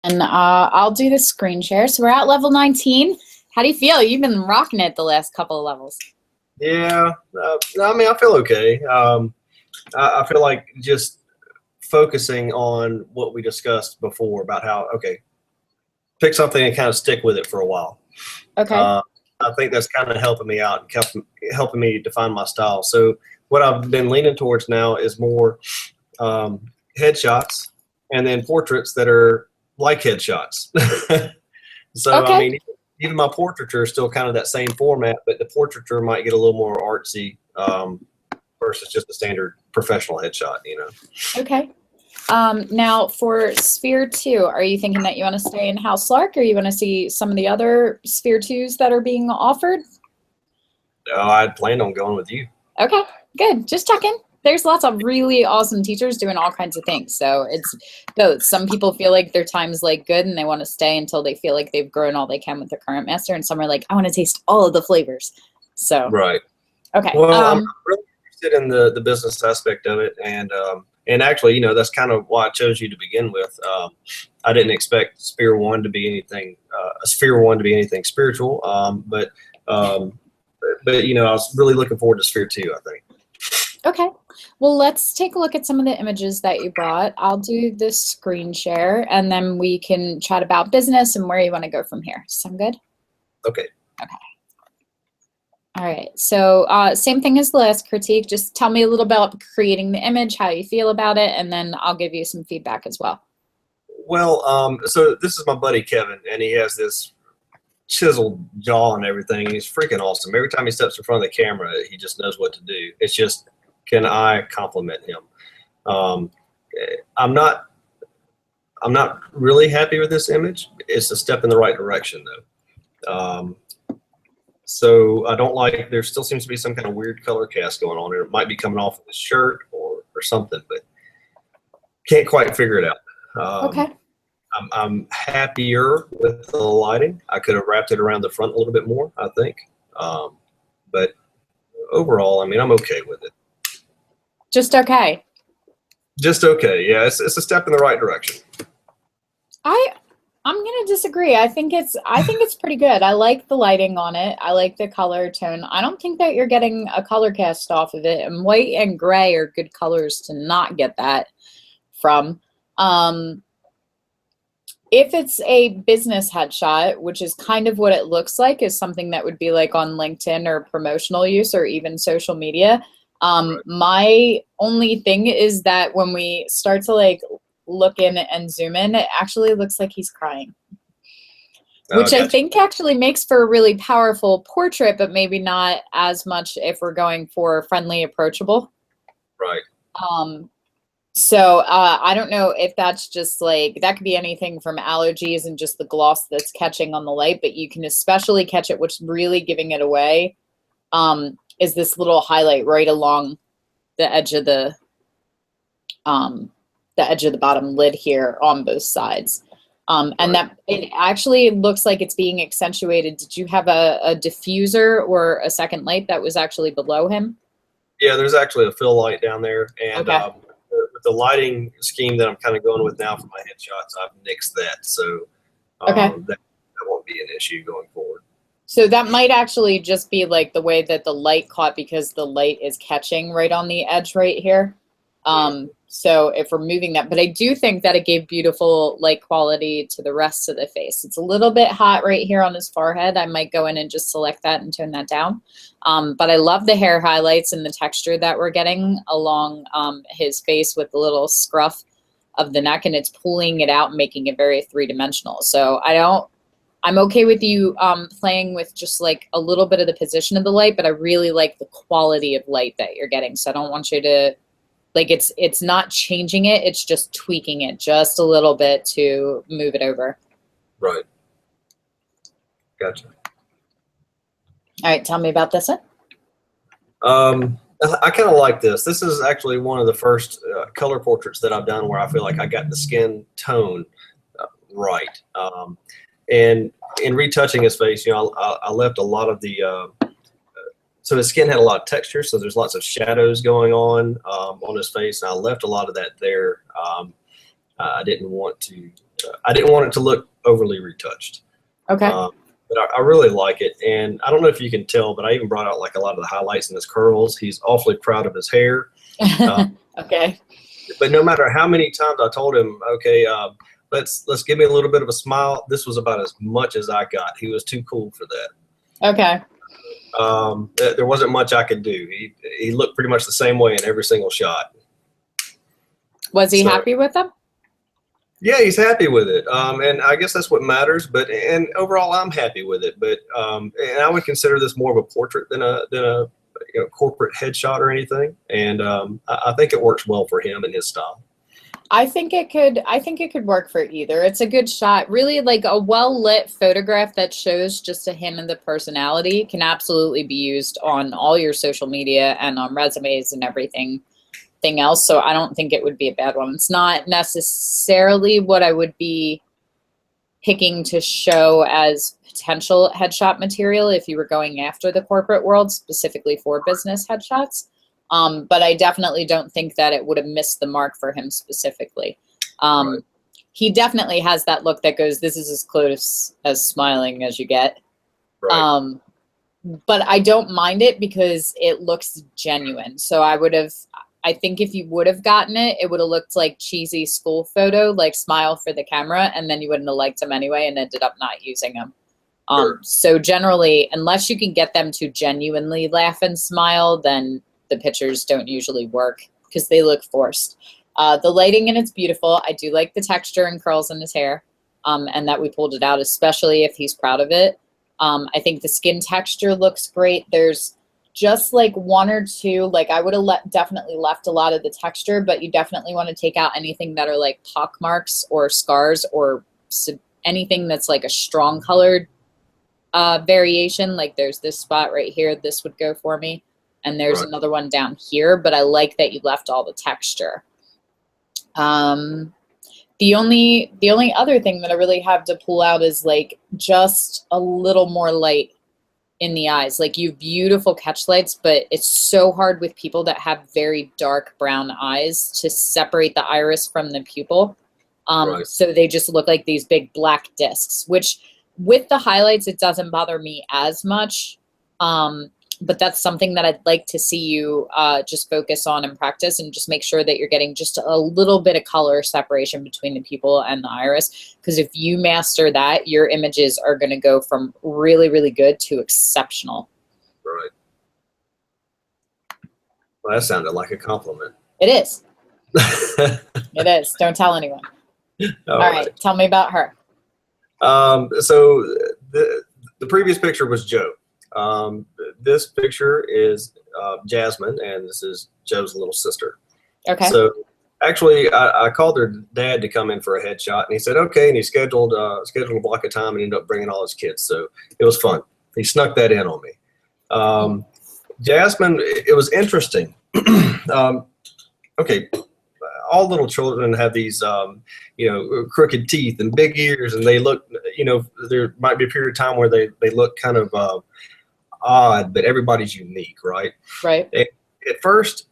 And I'll do the screen share. So we're at level 19. How do you feel? You've been rocking it the last couple of levels. Yeah, I mean, I feel okay. I feel like just focusing on what we discussed before about how, okay, pick something and kind of stick with it for a while. Okay. I think that's kind of helping me out and helping me define my style. So what I've been leaning towards now is more headshots and then portraits that are like headshots. So, okay. I mean, even my portraiture is still kind of that same format, but the portraiture might get a little more artsy versus just a standard professional headshot, you know. Okay. Now for Sphere 2, are you thinking that you want to stay in JLark, or you want to see some of the other Sphere 2s that are being offered? No, I planned on going with you. Okay, good. Just checking. There's lots of really awesome teachers doing all kinds of things. So it's both. Some people feel like their time's like good and they want to stay until they feel like they've grown all they can with the current master. And some are like, I want to taste all of the flavors. So, right. Okay. Well, I'm really interested in the business aspect of it. And actually, you know, that's kind of why I chose you to begin with. I didn't expect Sphere 1 to be anything, spiritual. But you know, I was really looking forward to Sphere 2, I think. Okay, well, let's take a look at some of the images that you brought. I'll do this screen share, and then we can chat about business and where you want to go from here. Sound good? Okay. Okay. All right, so same thing as the last critique. Just tell me a little about creating the image, how you feel about it, and then I'll give you some feedback as well. Well, so this is my buddy Kevin, and he has this chiseled jaw and everything. He's freaking awesome. Every time he steps in front of the camera, he just knows what to do. It's just, can I compliment him? I'm not really happy with this image. It's a step in the right direction, though. So I don't like, there still seems to be some kind of weird color cast going on, or it might be coming off of his shirt or something, but can't quite figure it out. Okay. I'm happier with the lighting. I could have wrapped it around the front a little bit more, I think. But overall, I mean, I'm okay with it. Just okay. Just okay. Yeah, it's a step in the right direction. I'm gonna disagree. I think it's pretty good. I like the lighting on it. I like the color tone. I don't think that you're getting a color cast off of it, and white and gray are good colors to not get that from. If it's a business headshot, which is kind of what it looks like, is something that would be like on LinkedIn or promotional use or even social media. My only thing is that when we start to like look in and zoom in, it actually looks like he's crying, which I think actually makes for a really powerful portrait, but maybe not as much if we're going for friendly, approachable. Right. So I don't know if that's just like, that could be anything from allergies and just the gloss that's catching on the light, but you can especially catch it. What's really giving it away is this little highlight right along the edge of the bottom lid here on both sides. And that it actually looks like it's being accentuated. Did you have a diffuser or a second light that was actually below him? Yeah, there's actually a fill light down there. And with the lighting scheme that I'm kind of going with now for my headshots, I've nixed that. So that won't be an issue going forward. So that might actually just be like the way that the light caught, because the light is catching right on the edge right here. So if we're moving that, but I do think that it gave beautiful light quality to the rest of the face. It's a little bit hot right here on his forehead. I might go in and just select that and tone that down. But I love the hair highlights and the texture that we're getting along his face with the little scruff of the neck, and it's pulling it out and making it very three-dimensional. So I'm okay with you playing with just like a little bit of the position of the light, but I really like the quality of light that you're getting. So I don't want you to, like, it's not changing it, it's just tweaking it just a little bit to move it over. Right. Gotcha. All right, tell me about this one. I kind of like this. This is actually one of the first color portraits that I've done where I feel like I got the skin tone right. And in retouching his face, you know, I left a lot of the so his skin had a lot of texture, so there's lots of shadows going on his face, and I left a lot of that there. I didn't want to. I didn't want it to look overly retouched. Okay. But I really like it, and I don't know if you can tell, but I even brought out like a lot of the highlights in his curls. He's awfully proud of his hair. Okay. But no matter how many times I told him, okay, let's give me a little bit of a smile, this was about as much as I got. He was too cool for that. Okay. There wasn't much I could do. He looked pretty much the same way in every single shot. Was he happy with them? Yeah, he's happy with it, and I guess that's what matters. But and overall, I'm happy with it. But and I would consider this more of a portrait than a corporate headshot or anything. And I think it works well for him and his style. I think it could work for either. It's a good shot. Really, like a well-lit photograph that shows just a hint of the personality can absolutely be used on all your social media and on resumes and everything else. So I don't think it would be a bad one. It's not necessarily what I would be picking to show as potential headshot material if you were going after the corporate world, specifically for business headshots. But I definitely don't think that it would have missed the mark for him specifically. Right. He definitely has that look that goes, this is as close as smiling as you get. Right. But I don't mind it because it looks genuine. So I think if you would have gotten it, it would have looked like cheesy school photo, like smile for the camera, and then you wouldn't have liked him anyway and ended up not using him. Sure. So generally, unless you can get them to genuinely laugh and smile, then the pictures don't usually work because they look forced. The lighting in it's beautiful. I do like the texture and curls in his hair, and that we pulled it out, especially if he's proud of it. I think the skin texture looks great. There's just like one or two, like I would have definitely left a lot of the texture, but you definitely want to take out anything that are like pock marks or scars or anything that's like a strong colored variation. Like there's this spot right here, this would go for me. And there's another one down here, but I like that you left all the texture. The only other thing that I really have to pull out is like just a little more light in the eyes. Like you have beautiful catch lights, but it's so hard with people that have very dark brown eyes to separate the iris from the pupil. So they just look like these big black discs, which with the highlights, it doesn't bother me as much. But that's something that I'd like to see you just focus on and practice and just make sure that you're getting just a little bit of color separation between the pupil and the iris. Because if you master that, your images are going to go from really, really good to exceptional. Right. Well, that sounded like a compliment. It is. It is. Don't tell anyone. All right. Tell me about her. So the previous picture was Joe. This picture is Jasmine, and this is Joe's little sister. Okay. So actually, I called her dad to come in for a headshot, and he said okay, and he scheduled a block of time and ended up bringing all his kids. So it was fun. He snuck that in on me. Jasmine, it was interesting. Okay, all little children have these, crooked teeth and big ears, and they look, there might be a period of time where they look kind of odd, but everybody's unique, right? Right. At first,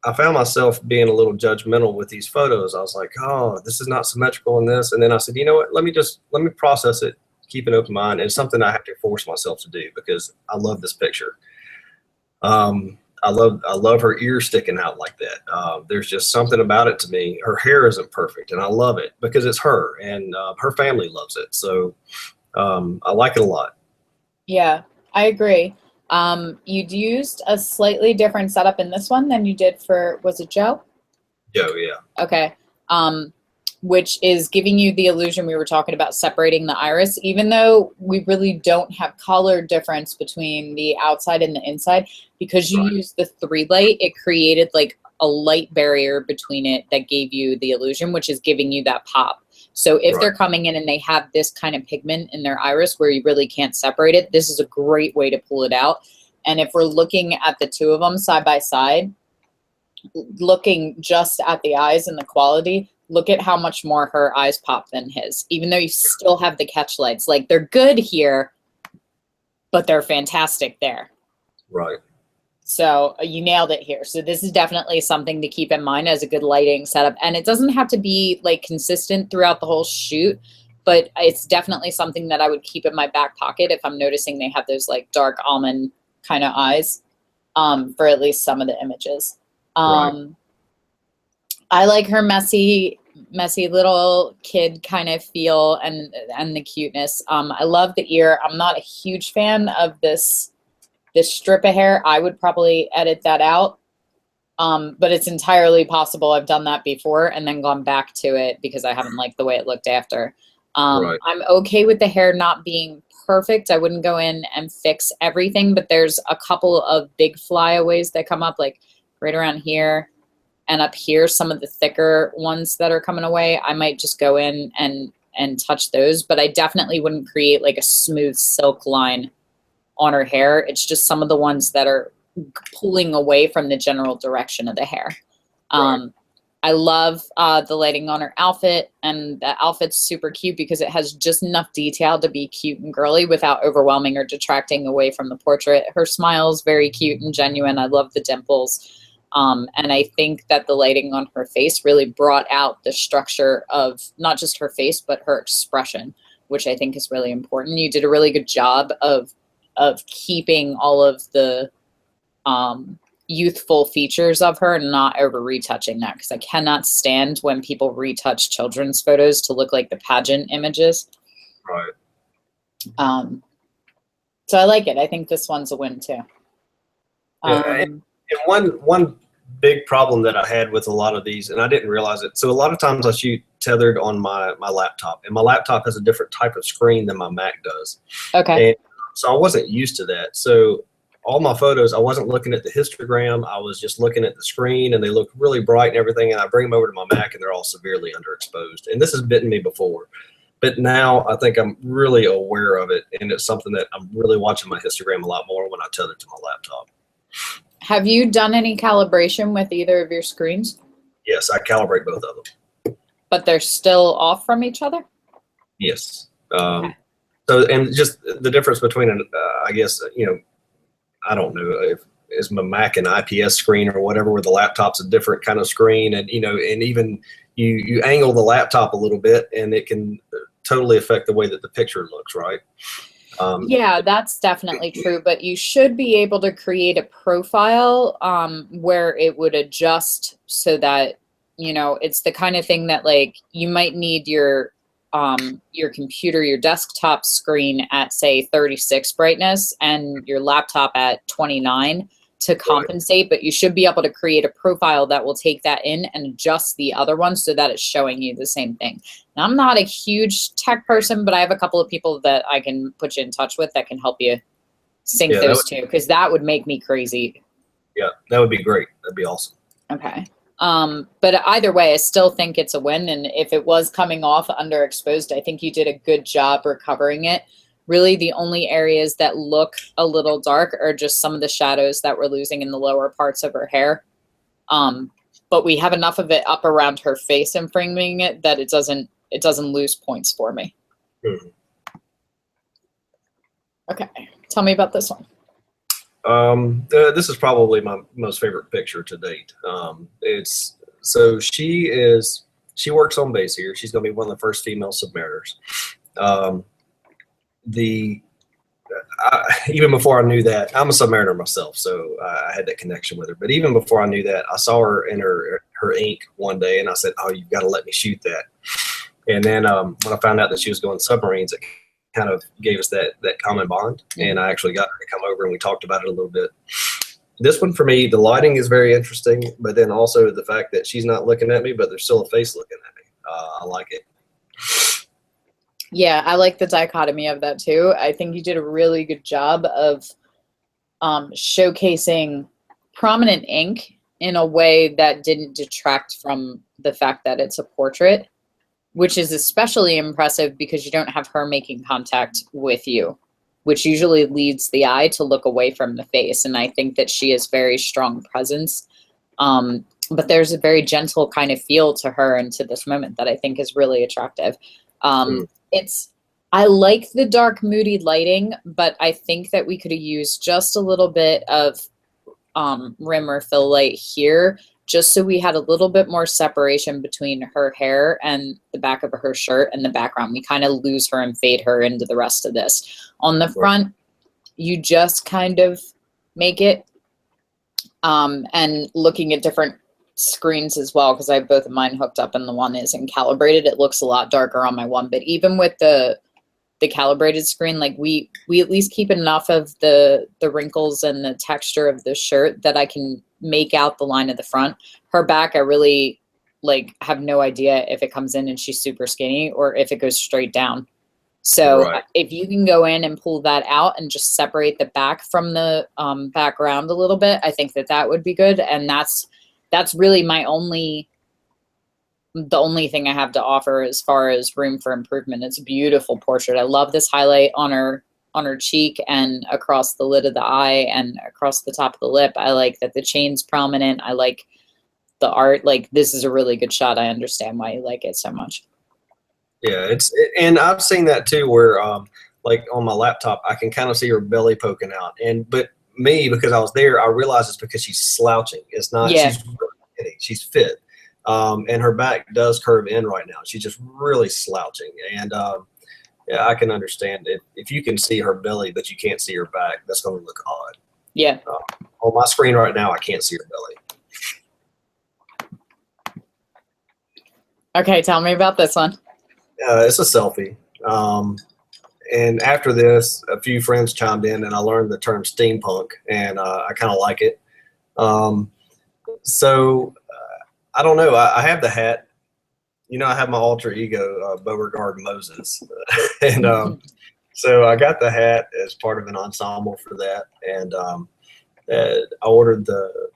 I found myself being a little judgmental with these photos. I was like, oh, this is not symmetrical in this. And then I said, you know what, let me process it, keep an open mind. And it's something I have to force myself to do because I love this picture. I love her ears sticking out like that. There's just something about it to me. Her hair isn't perfect, and I love it because it's her, and her family loves it. So I like it a lot. Yeah, I agree. You'd used a slightly different setup in this one than you did for, was it Joe? Joe, yeah. Okay. Which is giving you the illusion we were talking about, separating the iris, even though we really don't have color difference between the outside and the inside, because you used the 3 light, it created like a light barrier between it that gave you the illusion, which is giving you that pop. So if they're coming in and they have this kind of pigment in their iris where you really can't separate it, this is a great way to pull it out. And if we're looking at the two of them side by side, looking just at the eyes and the quality, look at how much more her eyes pop than his, even though you still have the catch lights. Like they're good here, but they're fantastic there. Right. So you nailed it here. So this is definitely something to keep in mind as a good lighting setup. And it doesn't have to be like consistent throughout the whole shoot, but it's definitely something that I would keep in my back pocket if I'm noticing they have those like dark almond kind of eyes, for at least some of the images. Right. I like her messy little kid kind of feel and the cuteness. I love the ear. I'm not a huge fan of this strip of hair. I would probably edit that out. But it's entirely possible I've done that before and then gone back to it because I haven't liked the way it looked after. Right. I'm okay with the hair not being perfect. I wouldn't go in and fix everything, but there's a couple of big flyaways that come up, like right around here and up here, some of the thicker ones that are coming away. I might just go in and touch those, but I definitely wouldn't create like a smooth silk line on her hair. It's just some of the ones that are pulling away from the general direction of the hair. Right. I love the lighting on her outfit, and the outfit's super cute because it has just enough detail to be cute and girly without overwhelming or detracting away from the portrait. Her smile is very cute and genuine. I love the dimples. And I think that the lighting on her face really brought out the structure of not just her face, but her expression, which I think is really important. You did a really good job of keeping all of the youthful features of her and not over retouching that, because I cannot stand when people retouch children's photos to look like the pageant images. Right. So I like it. I think this one's a win too. And one big problem that I had with a lot of these, and I didn't realize it. So a lot of times I shoot tethered on my laptop, and my laptop has a different type of screen than my Mac does. Okay. And so I wasn't used to that. So all my photos, I wasn't looking at the histogram. I was just looking at the screen, and they look really bright and everything. And I bring them over to my Mac, and they're all severely underexposed. And this has bitten me before. But now I think I'm really aware of it, and it's something that I'm really watching my histogram a lot more when I tether to my laptop. Have you done any calibration with either of your screens? Yes, I calibrate both of them. But they're still off from each other? Yes. Okay. So, and just the difference between, I guess, I don't know if it's my Mac and IPS screen or whatever, where the laptop's a different kind of screen, and and even you angle the laptop a little bit, and it can totally affect the way that the picture looks, right? Yeah, that's definitely true, but you should be able to create a profile where it would adjust so that, it's the kind of thing that like you might need your computer, your desktop screen at say 36 brightness and your laptop at 29 to compensate, but you should be able to create a profile that will take that in and adjust the other one so that it's showing you the same thing. Now, I'm not a huge tech person, but I have a couple of people that I can put you in touch with that can help you sync those two, because that would make me crazy. Yeah, that would be great. That'd be awesome. Okay. But either way, I still think it's a win. And if it was coming off underexposed, I think you did a good job recovering it. Really, the only areas that look a little dark are just some of the shadows that we're losing in the lower parts of her hair. But we have enough of it up around her face and framing it that it doesn't lose points for me. Mm-hmm. Okay, tell me about this one. This is probably my most favorite picture to date. She works on base here. She's going to be one of the first female submariners. Even before I knew that, I'm a submariner myself, so I had that connection with her. But even before I knew that, I saw her in her ink one day, and I said, "Oh, you've got to let me shoot that." And then when I found out that she was going submarines, it kind of gave us that common bond, and I actually got her to come over and we talked about it a little bit. This one for me, the lighting is very interesting, but then also the fact that she's not looking at me, but there's still a face looking at me. I like it. Yeah, I like the dichotomy of that too. I think you did a really good job of showcasing prominent ink in a way that didn't detract from the fact that it's a portrait, which is especially impressive because you don't have her making contact with you, which usually leads the eye to look away from the face. And I think that she has very strong presence. But there's a very gentle kind of feel to her and to this moment that I think is really attractive. I like the dark, moody lighting, but I think that we could have used just a little bit of rim or fill light here, just so we had a little bit more separation between her hair and the back of her shirt and the background. We kind of lose her and fade her into the rest of this. On the front, you just kind of make it, and looking at different screens as well, because I have both of mine hooked up and the one isn't calibrated. It looks a lot darker on my one, but even with the calibrated screen, like we at least keep enough of the wrinkles and the texture of the shirt that I can make out the line of the front. Her back, I really like have no idea if it comes in and she's super skinny or if it goes straight down. So if you can go in and pull that out and just separate the back from the background a little bit, I think that would be good. And that's really the only thing I have to offer as far as room for improvement. It's a beautiful portrait. I love this highlight on her cheek and across the lid of the eye and across the top of the lip. I like that the chain's prominent. I like the art. Like, this is a really good shot. I understand why you like it so much. Yeah, and I've seen that too, where like on my laptop, I can kind of see her belly poking out, but me, because I was there, I realized it's because she's slouching. It's not. Yeah. She's really skinny. She's fit, and her back does curve in right now. She's just really slouching, and yeah, I can understand it. If you can see her belly but you can't see her back, that's going to look odd. Yeah. On my screen right now, I can't see her belly. Okay, tell me about this one. It's a selfie. And after this, a few friends chimed in, and I learned the term steampunk, and I kind of like it. So I don't know. I have the hat. You know, I have my alter ego, Beauregard Moses, and so I got the hat as part of an ensemble for that, and I ordered the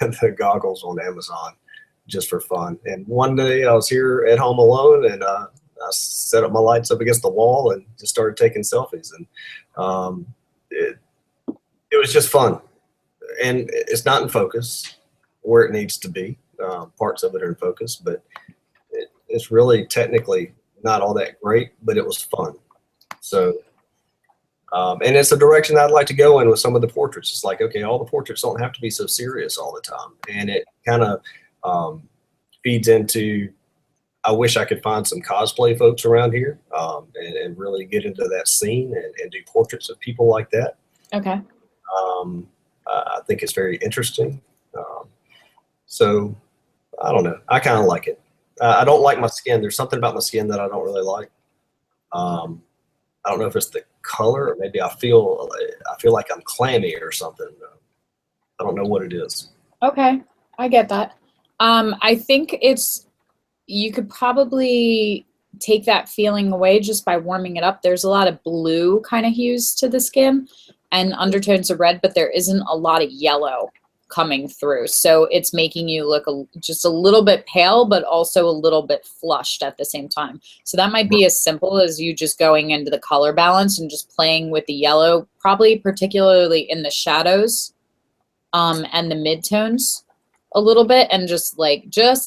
the goggles on Amazon just for fun. And one day I was here at home alone, and I set up my lights up against the wall and just started taking selfies, and it was just fun. And it's not in focus where it needs to be. Parts of it are in focus, but it's really technically not all that great, but it was fun. So, and it's a direction I'd like to go in with some of the portraits. It's like, okay, all the portraits don't have to be so serious all the time. And it kind of feeds into, I wish I could find some cosplay folks around here, and really get into that scene and do portraits of people like that. Okay. I think it's very interesting. So I don't know. I kind of like it. I don't like my skin. There's something about my skin that I don't really like. I don't know if it's the color, or maybe I feel like I'm clammy or something. I don't know what it is. Okay, I get that. I think you could probably take that feeling away just by warming it up. There's a lot of blue kind of hues to the skin and undertones of red, but there isn't a lot of yellow coming through. So it's making you look just a little bit pale, but also a little bit flushed at the same time. So that might be as simple as you just going into the color balance and just playing with the yellow, probably particularly in the shadows and the midtones a little bit, and just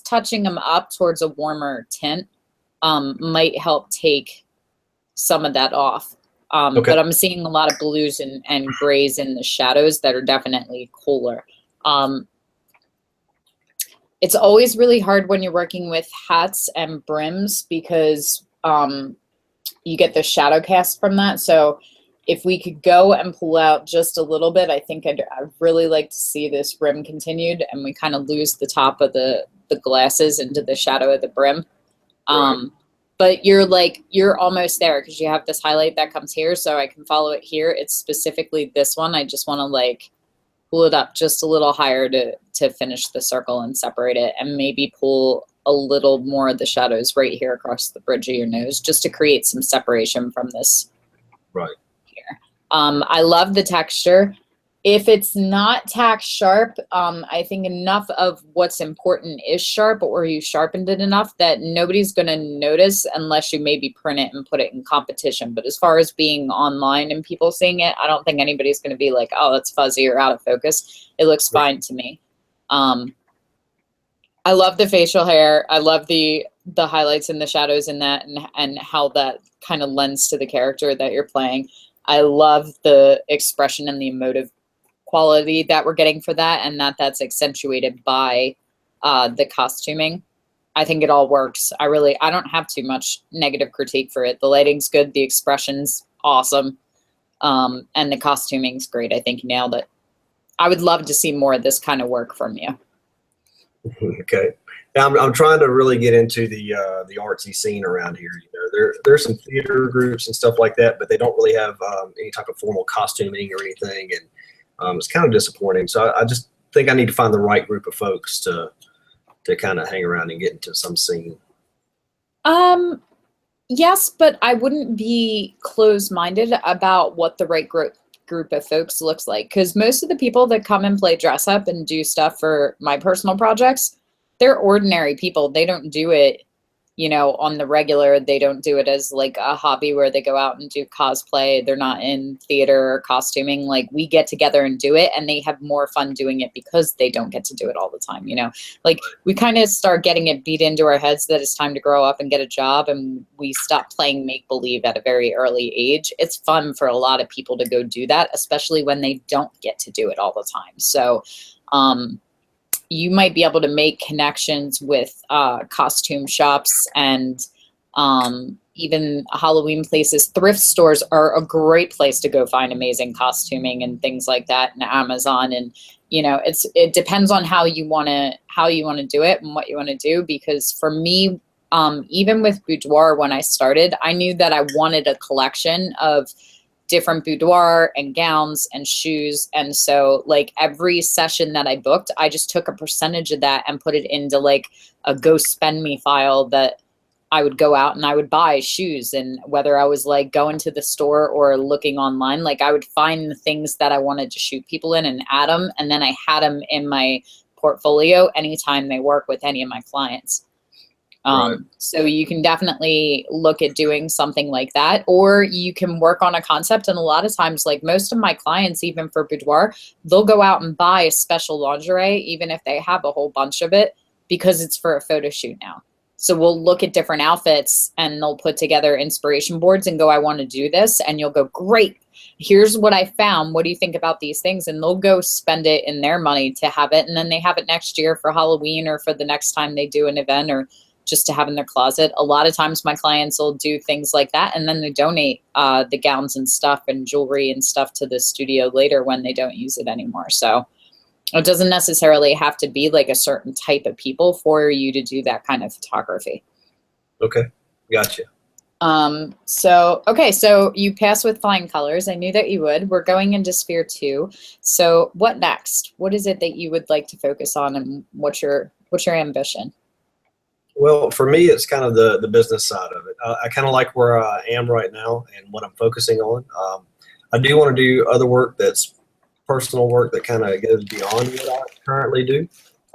touching them up towards a warmer tint might help take some of that off. Okay. But I'm seeing a lot of blues and grays in the shadows that are definitely cooler. It's always really hard when you're working with hats and brims because you get the shadow cast from that. So if we could go and pull out just a little bit, I think I'd really like to see this brim continued, and we kind of lose the top of the glasses into the shadow of the brim. Right. But you're almost there because you have this highlight that comes here, so I can follow it here. It's specifically this one. I just want to pull it up just a little higher to finish the circle and separate it, and maybe pull a little more of the shadows right here across the bridge of your nose just to create some separation from this. Right. Here. I love the texture. If it's not tack sharp, I think enough of what's important is sharp, or you sharpened it enough that nobody's going to notice unless you maybe print it and put it in competition. But as far as being online and people seeing it, I don't think anybody's going to be like, oh, that's fuzzy or out of focus. It looks fine to me. I love the facial hair. I love the highlights and the shadows in that, and how that kind of lends to the character that you're playing. I love the expression and the emotive quality that we're getting for that, and that's accentuated by the costuming. I think it all works. I don't have too much negative critique for it. The lighting's good, the expression's awesome, and the costuming's great. I think you nailed it. I would love to see more of this kind of work from you. Okay. Now I'm trying to really get into the artsy scene around here. You know, there's some theater groups and stuff like that, but they don't really have any type of formal costuming or anything, and it's kind of disappointing. So I just think I need to find the right group of folks to kind of hang around and get into some scene. Yes, but I wouldn't be closed-minded about what the right group of folks looks like, because most of the people that come and play dress up and do stuff for my personal projects, they're ordinary people. They don't do it, you know, on the regular. They don't do it as like a hobby where they go out and do cosplay. They're not in theater or costuming. Like, we get together and do it, and they have more fun doing it because they don't get to do it all the time, you know? Like, we kind of start getting it beat into our heads that it's time to grow up and get a job, and we stop playing make-believe at a very early age. It's fun for a lot of people to go do that, especially when they don't get to do it all the time. So, you might be able to make connections with costume shops and even Halloween places. Thrift stores are a great place to go find amazing costuming and things like that, and Amazon. And you know, it depends on how you want to do it and what you want to do. Because for me, even with boudoir, when I started, I knew that I wanted a collection of different boudoir and gowns and shoes. And so like every session that I booked, I just took a percentage of that and put it into like a go spend me file that I would go out and I would buy shoes. And whether I was like going to the store or looking online, like I would find the things that I wanted to shoot people in and add them. And then I had them in my portfolio anytime they work with any of my clients. Right. So you can definitely look at doing something like that, or you can work on a concept. And a lot of times, like most of my clients, even for boudoir, they'll go out and buy special lingerie, even if they have a whole bunch of it, because it's for a photo shoot now. So we'll look at different outfits and they'll put together inspiration boards and go, I want to do this. And you'll go, great, here's what I found. What do you think about these things? And they'll go spend it in their money to have it. And then they have it next year for Halloween or for the next time they do an event, or just to have in their closet. A lot of times my clients will do things like that, and then they donate the gowns and stuff and jewelry and stuff to the studio later when they don't use it anymore. So it doesn't necessarily have to be like a certain type of people for you to do that kind of photography. Okay, gotcha. So you passed with flying colors. I knew that you would. We're going into sphere 2. So what next? What is it that you would like to focus on, and what's your ambition? Well, for me, it's kind of the business side of it. I kind of like where I am right now and what I'm focusing on. I do want to do other work that's personal work that kind of goes beyond what I currently do.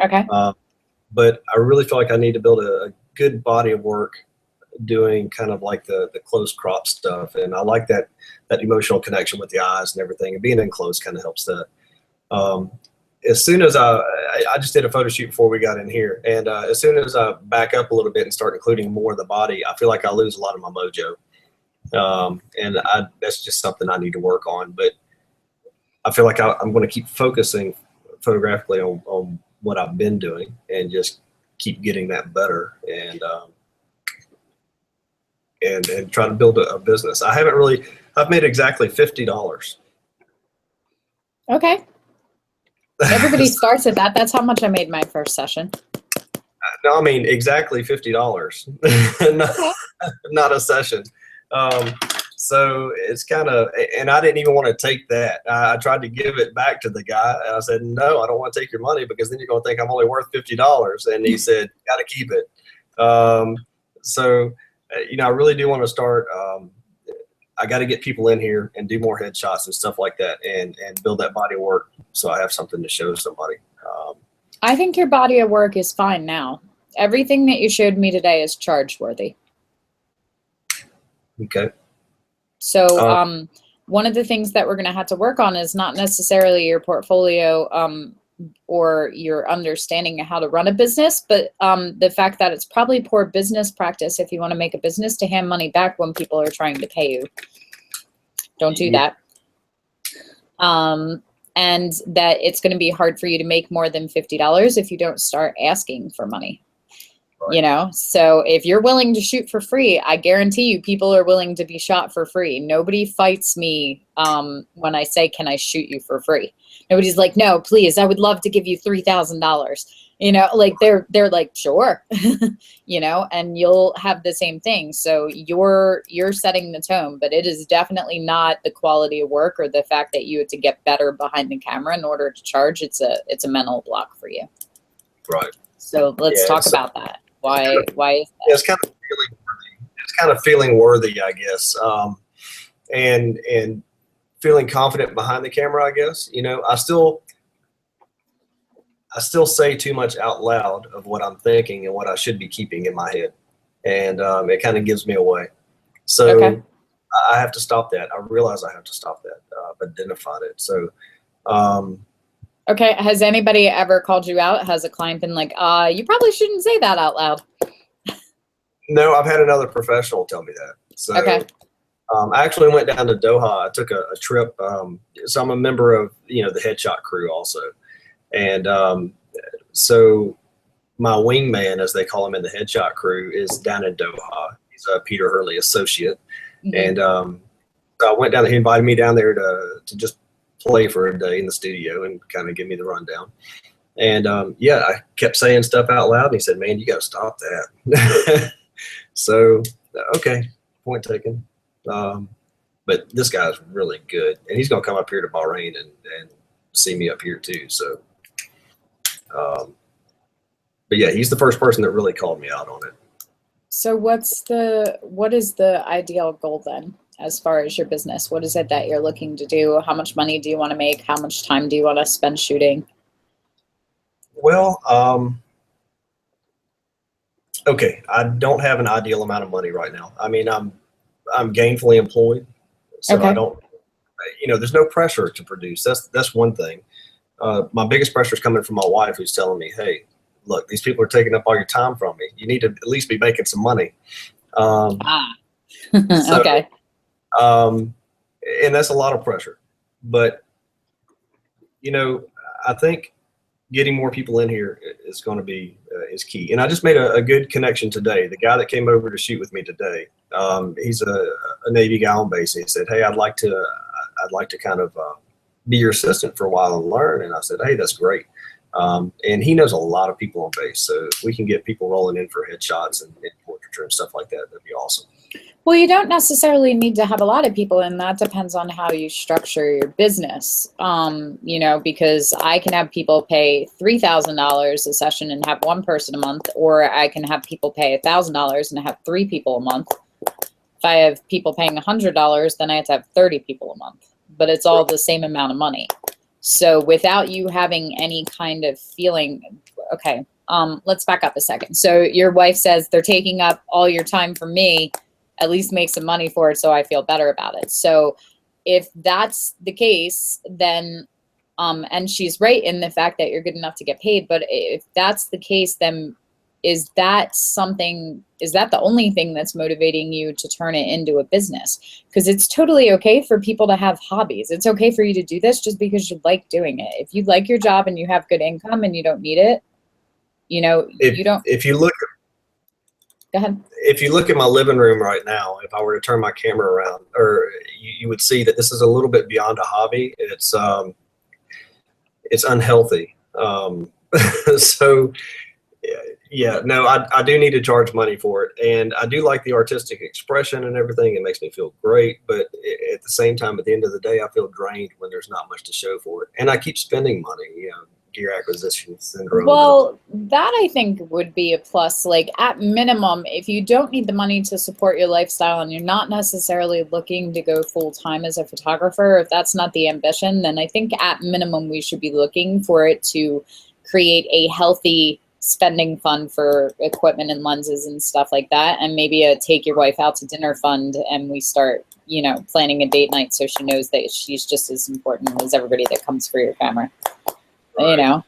Okay. But I really feel like I need to build a good body of work doing kind of like the close crop stuff. And I like that emotional connection with the eyes and everything. And being in close kind of helps that. As soon as I just did a photo shoot before we got in here, and as soon as I back up a little bit and start including more of the body, I feel like I lose a lot of my mojo, and that's just something I need to work on. But I feel like I'm going to keep focusing photographically on what I've been doing and just keep getting that better, and try to build a business. I've made exactly $50. Okay. Everybody starts at that. That's how much I made my first session. No, I mean exactly $50, not a session. So it's kind of, and I didn't even want to take that. I tried to give it back to the guy, and I said, no, I don't want to take your money because then you're going to think I'm only worth $50. And he said, got to keep it. So, I really do want to start. I got to get people in here and do more headshots and stuff like that, and build that body of work so I have something to show somebody. I think your body of work is fine now. Everything that you showed me today is charge worthy. Okay. So one of the things that we're going to have to work on is not necessarily your portfolio or your understanding of how to run a business, but the fact that it's probably poor business practice if you want to make a business to hand money back when people are trying to pay you. Don't do that. and that it's going to be hard for you to make more than $50 if you don't start asking for money. Right. You know, so if you're willing to shoot for free, I guarantee you people are willing to be shot for free. Nobody fights me when I say, can I shoot you for free? Nobody's like, no, please, I would love to give you $3,000. You know, like they're like, sure, you know, and you'll have the same thing. So you're setting the tone, but it is definitely not the quality of work or the fact that you had to get better behind the camera in order to charge. It's a mental block for you. Right. So let's talk about that. Why is that? It's kind of feeling worthy. It's kind of feeling worthy, I guess, and feeling confident behind the camera, I guess. You know, I still say too much out loud of what I'm thinking and what I should be keeping in my head, and it kind of gives me away. So Okay. I have to stop that. I realize I have to stop that. I've identified it. So. Okay. Has anybody ever called you out? Has a client been like, you probably shouldn't say that out loud? No, I've had another professional tell me that. So, okay. I actually went down to Doha. I took a trip. So I'm a member of, the headshot crew also. And so my wingman, as they call him in the headshot crew, is down in Doha. He's a Peter Hurley associate. Mm-hmm. And so I went down there. He invited me down there to just play for a day in the studio and kind of give me the rundown. And I kept saying stuff out loud, and he said, man, you got to stop that. So, okay, point taken. But this guy's really good, and he's going to come up here to Bahrain and see me up here too. So, but yeah, he's the first person that really called me out on it. So what is the ideal goal then? As far as your business, what is it that you're looking to do? How much money do you want to make? How much time do you want to spend shooting? Well, okay, I don't have an ideal amount of money right now. I mean, I'm gainfully employed, so Okay. I don't, there's no pressure to produce. That's one thing. My biggest pressure is coming from my wife, who's telling me, hey, look, these people are taking up all your time from me. You need to at least be making some money. Okay. And that's a lot of pressure, but I think getting more people in here is going to be is key. And I just made a good connection today. The guy that came over to shoot with me today, he's a Navy guy on base. And he said, hey, I'd like to kind of be your assistant for a while and learn. And I said, hey, that's great. And he knows a lot of people on base, so if we can get people rolling in for headshots and portraiture and stuff like that, that'd be awesome. Well, you don't necessarily need to have a lot of people, and that depends on how you structure your business. Because I can have people pay $3,000 a session and have one person a month, or I can have people pay $1,000 and have 3 people a month. If I have people paying $100, then I have to have 30 people a month, but it's all the same amount of money. So without you having any kind of feeling, okay, let's back up a second. So your wife says they're taking up all your time from me. At least make some money for it so I feel better about it. So if that's the case, then, and she's right in the fact that you're good enough to get paid, but if that's the case, then is that the only thing that's motivating you to turn it into a business? Because it's totally okay for people to have hobbies. It's okay for you to do this just because you like doing it. If you like your job and you have good income and you don't need it, Go ahead. If you look at my living room right now, if I were to turn my camera around, or you would see that this is a little bit beyond a hobby. It's unhealthy. So yeah, no, I do need to charge money for it, and I do like the artistic expression and everything. It makes me feel great, but at the same time, at the end of the day, I feel drained when there's not much to show for it, and I keep spending money. Gear acquisition syndrome. Well, that I think would be a plus. Like at minimum, if you don't need the money to support your lifestyle and you're not necessarily looking to go full time as a photographer, if that's not the ambition, then I think at minimum we should be looking for it to create a healthy spending fund for equipment and lenses and stuff like that, and maybe a take your wife out to dinner fund, and we start planning a date night so she knows that she's just as important as everybody that comes for your camera. Right.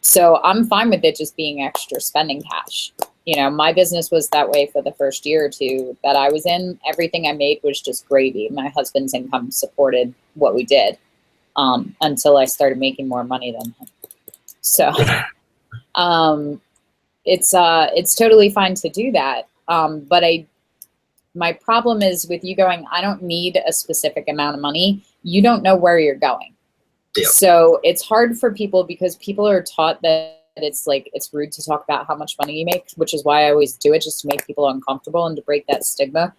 So I'm fine with it just being extra spending cash. My business was that way for the first year or two that I was in. Everything I made was just gravy. My husband's income supported what we did. until I started making more money than him. So it's totally fine to do that. But my problem is with you going, I don't need a specific amount of money. You don't know where you're going. Yep. So it's hard for people because people are taught that it's like, it's rude to talk about how much money you make, which is why I always do it, just to make people uncomfortable and to break that stigma.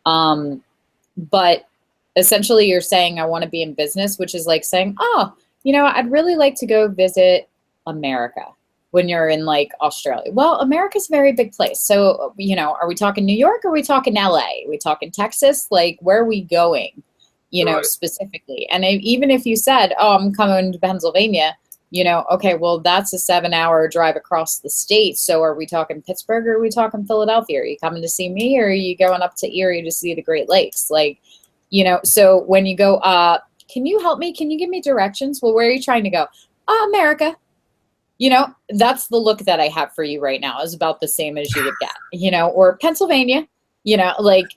But essentially you're saying, I want to be in business, which is like saying, oh, you know, I'd really like to go visit America when you're in like Australia. Well, America's a very big place. So, you know, are we talking New York? Or are we talking LA? Are we talking Texas? Like, where are we going, you know, specifically? And even if you said, oh, I'm coming to Pennsylvania, you know, okay, well, that's a 7-hour drive across the state. So are we talking Pittsburgh or are we talking Philadelphia? Are you coming to see me or are you going up to Erie to see the Great Lakes? Like, you know, so when you go, can you help me? Can you give me directions? Well, where are you trying to go? America. You know, that's the look that I have for you right now, is about the same as you would get, you know, or Pennsylvania, you know, like,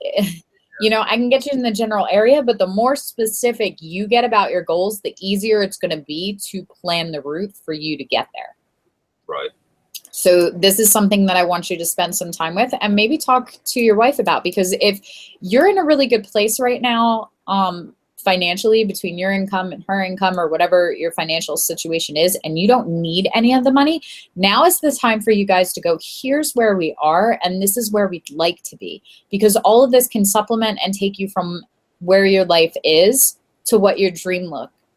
you know, I can get you in the general area, but the more specific you get about your goals, the easier it's going to be to plan the route for you to get there. Right. So this is something that I want you to spend some time with and maybe talk to your wife about, because if you're in a really good place right now, financially, between your income and her income or whatever your financial situation is, and you don't need any of the money, now is the time for you guys to go, here's where we are and this is where we'd like to be, because all of this can supplement and take you from where your life is to what your dream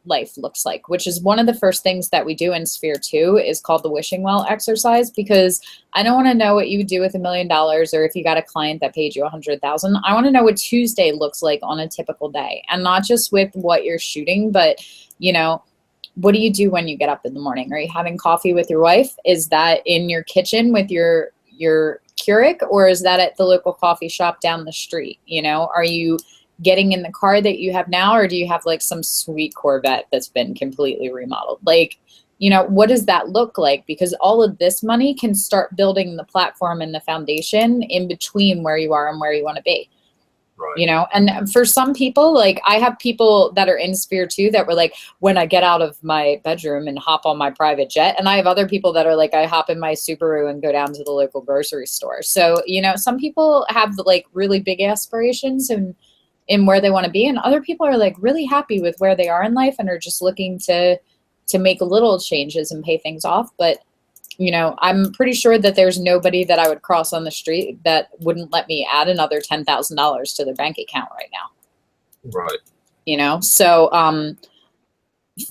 life looks like, which is one of the first things that we do in Sphere 2 is called the wishing well exercise, because I don't want to know what you would do with $1 million or if you got a client that paid you $100,000. I want to know what Tuesday looks like on a typical day, and not just with what you're shooting, but you know, what do you do when you get up in the morning? Are you having coffee with your wife? Is that in your kitchen with your Keurig, or is that at the local coffee shop down the street? You know, are you getting in the car that you have now, or do you have like some sweet Corvette that's been completely remodeled? Like, you know, what does that look like? Because all of this money can start building the platform and the foundation in between where you are and where you want to be. Right. You know, and for some people, like I have people that are in Sphere 2 that were like, when I get out of my bedroom and hop on my private jet. And I have other people that are like, I hop in my Subaru and go down to the local grocery store. So, you know, some people have like really big aspirations and in where they want to be, and other people are like really happy with where they are in life and are just looking to make little changes and pay things off. But you know, I'm pretty sure that there's nobody that I would cross on the street that wouldn't let me add another $10,000 to their bank account right now. Right. You know, so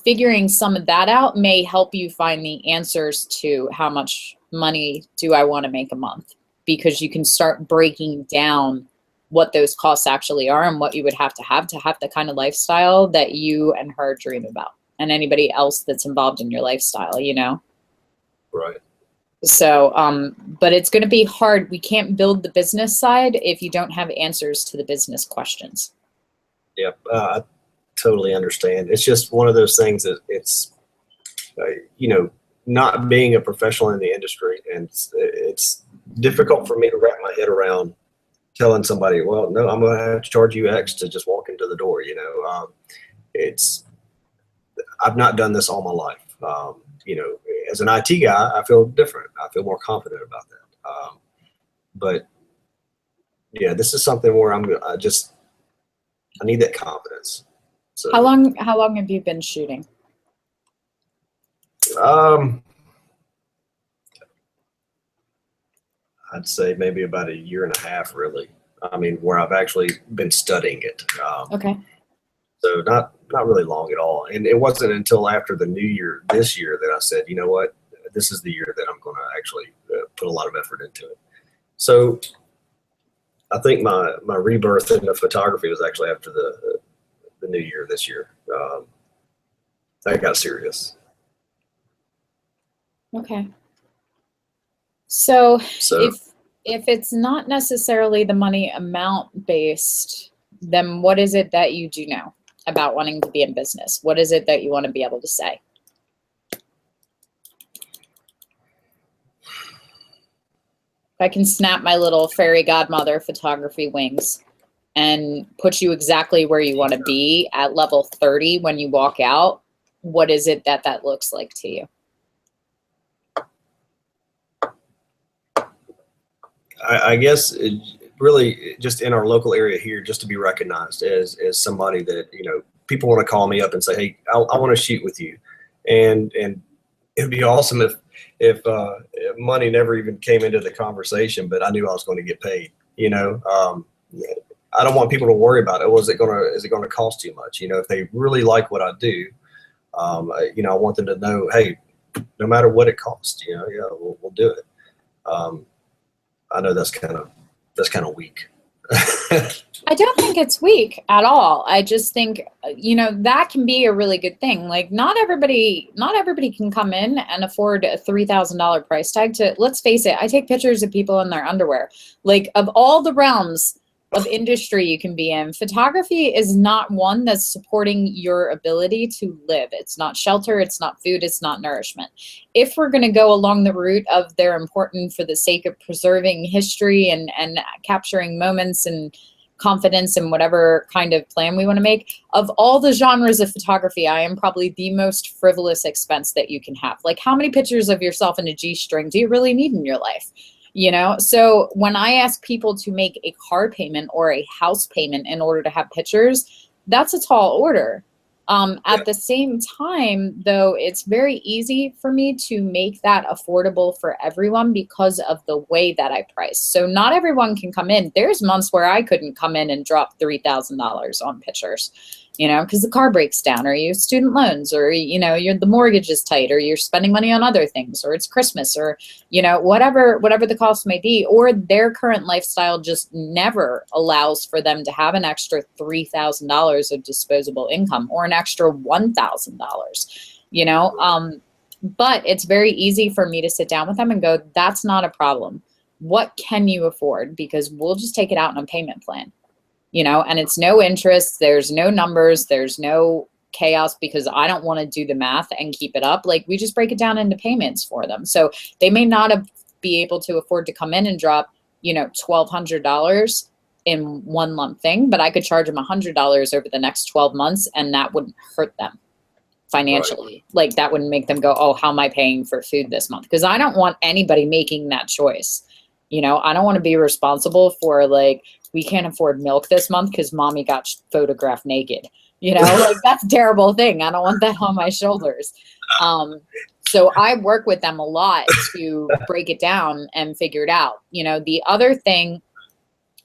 figuring some of that out may help you find the answers to how much money do I want to make a month, because you can start breaking down what those costs actually are and what you would have to the kind of lifestyle that you and her dream about, and anybody else that's involved in your lifestyle, you know? Right. So, but it's going to be hard. We can't build the business side if you don't have answers to the business questions. Yep. I totally understand. It's just one of those things that it's, you know, not being a professional in the industry, and it's difficult for me to wrap my head around telling somebody, well, no, I'm going to have to charge you X to just walk into the door. You know, I've not done this all my life. You know, as an IT guy, I feel different. I feel more confident about that. But yeah, this is something where I need that confidence. So how long have you been shooting? I'd say maybe about 1.5 years, really. I mean, where I've actually been studying it. Okay. So not really long at all. And it wasn't until after the new year, this year, that I said, you know what, this is the year that I'm going to actually put a lot of effort into it. So I think my rebirth into photography was actually after the new year this year. I got serious. Okay. So if it's not necessarily the money amount based, then what is it that you do know about wanting to be in business? What is it that you want to be able to say? If I can snap my little fairy godmother photography wings, and puts you exactly where you want to be at level 30 when you walk out, what is it that that looks like to you? I guess really just in our local area here, just to be recognized as somebody that, you know, people want to call me up and say, hey, I want to shoot with you. And it'd be awesome if money never even came into the conversation, but I knew I was going to get paid, you know. I don't want people to worry about it. Is it going to cost too much? You know, if they really like what I do, you know, I want them to know, hey, no matter what it costs, you know, yeah, we'll do it. I know that's kind of weak. I don't think it's weak at all. I just think, you know, that can be a really good thing. Like not everybody can come in and afford a $3,000 price tag to, let's face it, I take pictures of people in their underwear. Like of all the realms of industry you can be in, photography is not one that's supporting your ability to live. It's not shelter, it's not food, it's not nourishment. If we're going to go along the route of they're important for the sake of preserving history and capturing moments and confidence in whatever kind of plan we want to make, of all the genres of photography, I am probably the most frivolous expense that you can have. Like how many pictures of yourself in a G-string do you really need in your life? You know, so when I ask people to make a car payment or a house payment in order to have pictures, that's a tall order. At the same time, though, it's very easy for me to make that affordable for everyone because of the way that I price. So not everyone can come in. There's months where I couldn't come in and drop $3,000 on pictures, you know, because the car breaks down, or you have student loans, or, you know, the mortgage is tight, or you're spending money on other things, or it's Christmas, or, you know, whatever the cost may be, or their current lifestyle just never allows for them to have an extra $3,000 of disposable income or an extra $1,000, you know. But it's very easy for me to sit down with them and go, that's not a problem. What can you afford? Because we'll just take it out in a payment plan. You know, and it's no interest, there's no numbers, there's no chaos because I don't want to do the math and keep it up. Like we just break it down into payments for them. So they may not be able to afford to come in and drop, you know, $1,200 in one lump thing, but I could charge them $100 over the next 12 months and that wouldn't hurt them financially. Right. Like that wouldn't make them go, oh, how am I paying for food this month? Because I don't want anybody making that choice. You know, I don't want to be responsible for like, we can't afford milk this month because mommy got photographed naked. You know, like that's a terrible thing. I don't want that on my shoulders. So I work with them a lot to break it down and figure it out. You know, the other thing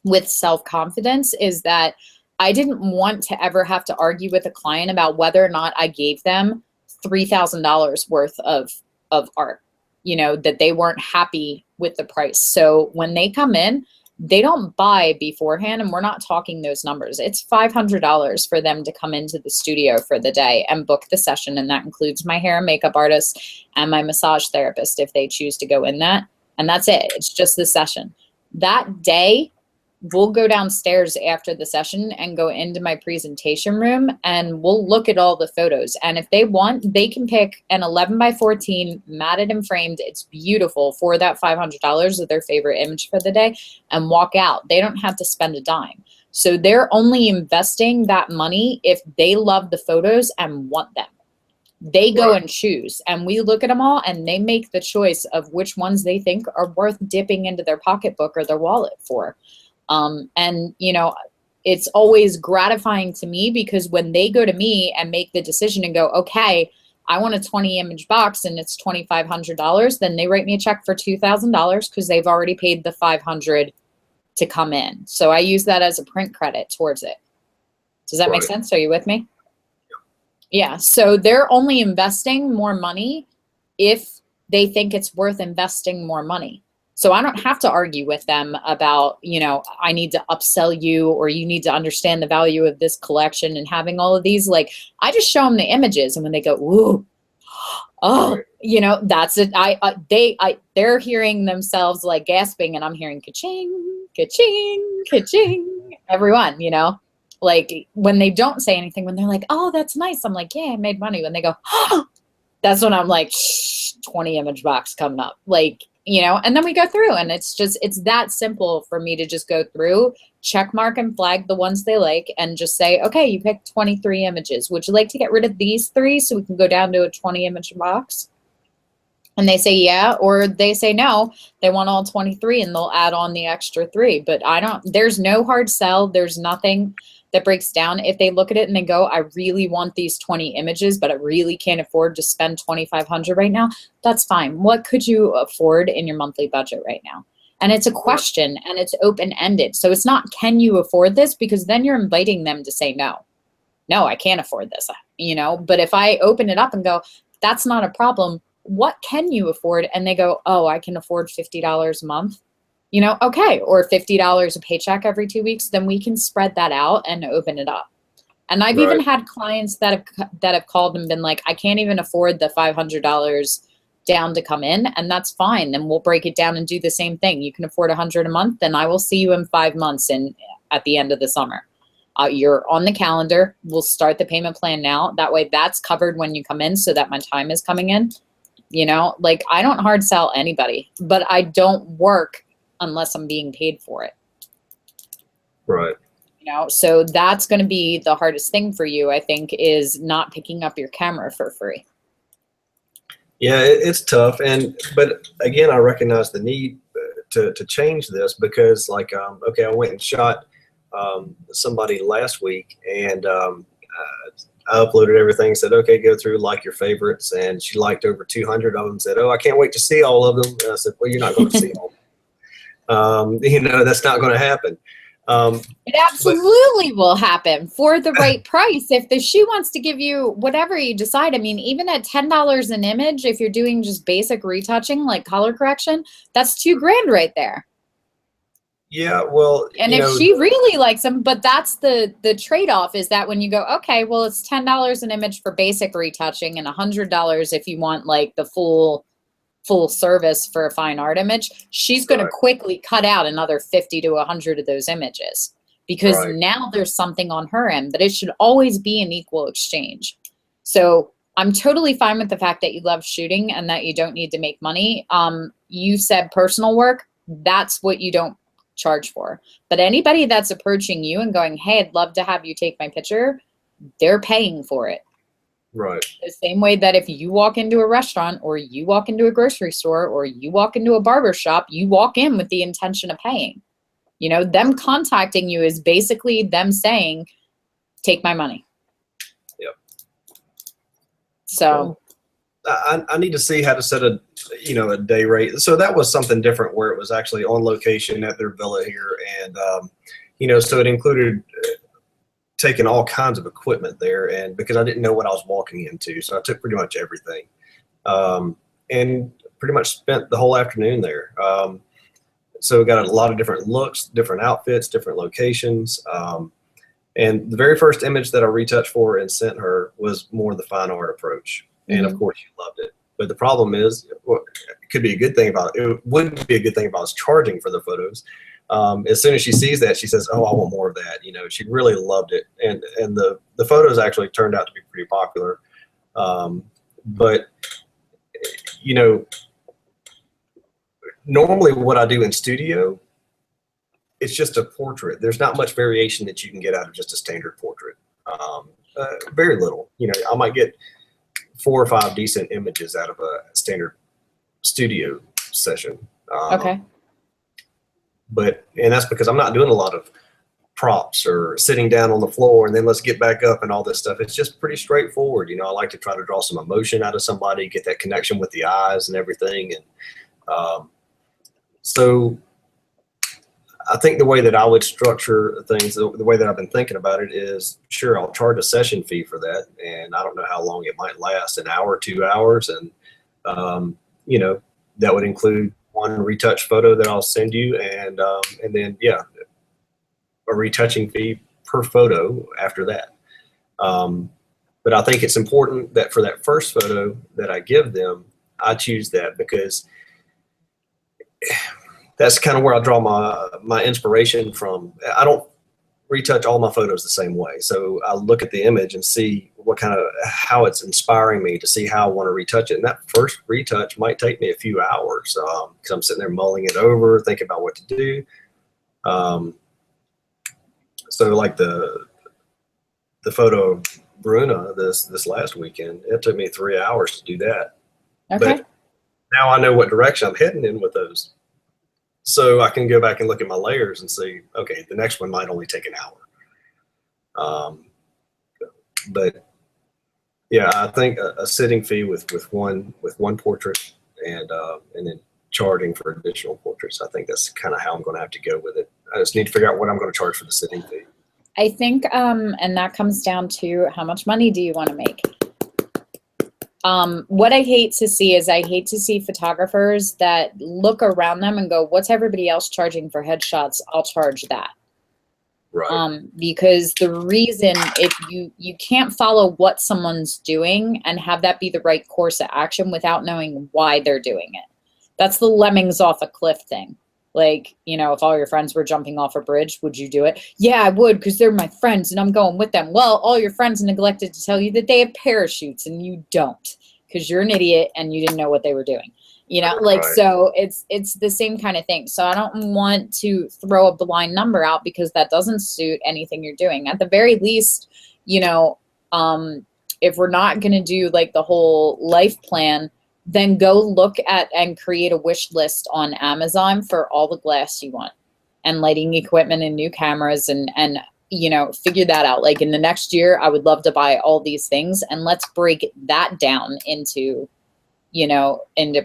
with self-confidence is that I didn't want to ever have to argue with a client about whether or not I gave them $3,000 worth of art, you know, that they weren't happy with the price. So when they come in, they don't buy beforehand, and we're not talking those numbers. It's $500 for them to come into the studio for the day and book the session, and that includes my hair and makeup artist and my massage therapist if they choose to go in that. And that's it. It's just the session. That day, we'll go downstairs after the session and go into my presentation room and we'll look at all the photos. And if they want, they can pick an 11x14 matted and framed. It's beautiful for that $500 of their favorite image for the day and walk out. They don't have to spend a dime. So they're only investing that money if they love the photos and want them. They go and choose, and we look at them all and they make the choice of which ones they think are worth dipping into their pocketbook or their wallet for. And, you know, it's always gratifying to me because when they go to me and make the decision and go, okay, I want a 20 image box and it's $2,500, then they write me a check for $2,000 because they've already paid the $500 to come in. So I use that as a print credit towards it. Does that make sense? Are you with me? Yeah. So they're only investing more money if they think it's worth investing more money. So I don't have to argue with them about, you know, I need to upsell you or you need to understand the value of this collection and having all of these. Like, I just show them the images, and when they go, ooh, oh, you know, that's it. They're hearing themselves like gasping, and I'm hearing ka-ching, ka-ching, ka-ching. Everyone, you know, like when they don't say anything, when they're like, oh, that's nice. I'm like, yeah, I made money. When they go, oh, that's when I'm like, 20 image box coming up. Like, you know, and then we go through, and it's that simple for me to just go through, check mark and flag the ones they like, and just say, okay, you picked 23 images. Would you like to get rid of these 3 so we can go down to a 20 image box? And they say yeah, or they say no, they want all 23 and they'll add on the extra 3. But there's no hard sell. There's nothing that breaks down. If they look at it and they go, I really want these 20 images, but I really can't afford to spend $2,500 right now, that's fine. What could you afford in your monthly budget right now? And it's a question, and it's open-ended. So it's not, can you afford this? Because then you're inviting them to say no. No, I can't afford this, you know. But if I open it up and go, that's not a problem, what can you afford? And they go, oh, I can afford $50 a month, you know, okay, or $50 a paycheck every 2 weeks, then we can spread that out and open it up. And I've even had clients that have called and been like, I can't even afford the $500 down to come in, and that's fine. Then we'll break it down and do the same thing. You can afford $100 a month, then I will see you in 5 months at the end of the summer. You're on the calendar. We'll start the payment plan now. That way that's covered when you come in, so that my time is coming in. You know, like, I don't hard sell anybody, but I don't work unless I'm being paid for it. Right. You know, so that's going to be the hardest thing for you, I think, is not picking up your camera for free. Yeah, it's tough. But again, I recognize the need to change this, because like, okay, I went and shot somebody last week, and I uploaded everything, said, okay, go through, like your favorites. And she liked over 200 of them, said, oh, I can't wait to see all of them. And I said, well, you're not going to see all of them. You know, that's not going to happen. It absolutely will happen for the right price. If the shoe wants to give you whatever you decide, I mean, even at $10 an image, if you're doing just basic retouching like color correction, that's $2,000 right there. Yeah, well, and if she really likes them, but that's the trade-off, is that when you go, okay, well, it's $10 an image for basic retouching and $100 if you want like the full service for a fine art image, she's going to quickly cut out another 50 to 100 of those images, because now there's something on her end. But it should always be an equal exchange. So I'm totally fine with the fact that you love shooting and that you don't need to make money. You said personal work, that's what you don't charge for. But anybody that's approaching you and going, hey, I'd love to have you take my picture, they're paying for it. Right. The same way that if you walk into a restaurant, or you walk into a grocery store, or you walk into a barber shop, you walk in with the intention of paying. You know, them contacting you is basically them saying, take my money. Yep. So I need to see how to set a day rate. So that was something different, where it was actually on location at their villa here. And, so it included taking all kinds of equipment there, and because I didn't know what I was walking into. So I took pretty much everything, and pretty much spent the whole afternoon there. So we got a lot of different looks, different outfits, different locations. And the very first image that I retouched for and sent her was more the fine art approach. And of course she loved it. But the problem is, well, it could be a good thing it wouldn't be a good thing if I was charging for the photos. As soon as she sees that, she says, oh, I want more of that. She really loved it. And the photos actually turned out to be pretty popular. But normally what I do in studio, it's just a portrait. There's not much variation that you can get out of just a standard portrait. Very little. I might get 4 or 5 decent images out of a standard studio session. okay. And that's because I'm not doing a lot of props or sitting down on the floor and then let's get back up and all this stuff. It's just pretty straightforward. I like to try to draw some emotion out of somebody, get that connection with the eyes and everything. And so I think the way that I would structure things, the way that I've been thinking about it is, sure, I'll charge a session fee for that. And I don't know how long it might last, an hour, 2 hours. And, that would include one retouch photo that I'll send you. And then, a retouching fee per photo after that. But I think it's important that for that first photo that I give them, I choose that, because that's kind of where I draw my inspiration from. I don't retouch all my photos the same way. So I look at the image and see how it's inspiring me to see how I want to retouch it. And that first retouch might take me a few hours because I'm sitting there mulling it over, thinking about what to do. So like the photo of Bruna this last weekend, it took me 3 hours to do that. Okay. But now I know what direction I'm heading in with those. So I can go back and look at my layers and see, okay, the next one might only take an hour. But yeah, I think a sitting fee with one portrait and then charging for additional portraits. I think that's kind of how I'm going to have to go with it. I just need to figure out what I'm going to charge for the sitting fee. I think, and that comes down to how much money do you want to make? What I hate to see is I hate to see photographers that look around them and go, what's everybody else charging for headshots? I'll charge that. Right. Because the reason, if you can't follow what someone's doing and have that be the right course of action without knowing why they're doing it. That's the lemmings off a cliff thing. Like, if all your friends were jumping off a bridge, would you do it? Yeah, I would, because they're my friends and I'm going with them. Well, all your friends neglected to tell you that they have parachutes and you don't, because you're an idiot and you didn't know what they were doing. Like, Right. so it's the same kind of thing. So I don't want to throw a blind number out because that doesn't suit anything you're doing. At the very least, if we're not going to do like the whole life plan, then go look at and create a wish list on Amazon for all the glass you want and lighting equipment and new cameras and figure that out. Like in the next year, I would love to buy all these things, and let's break that down into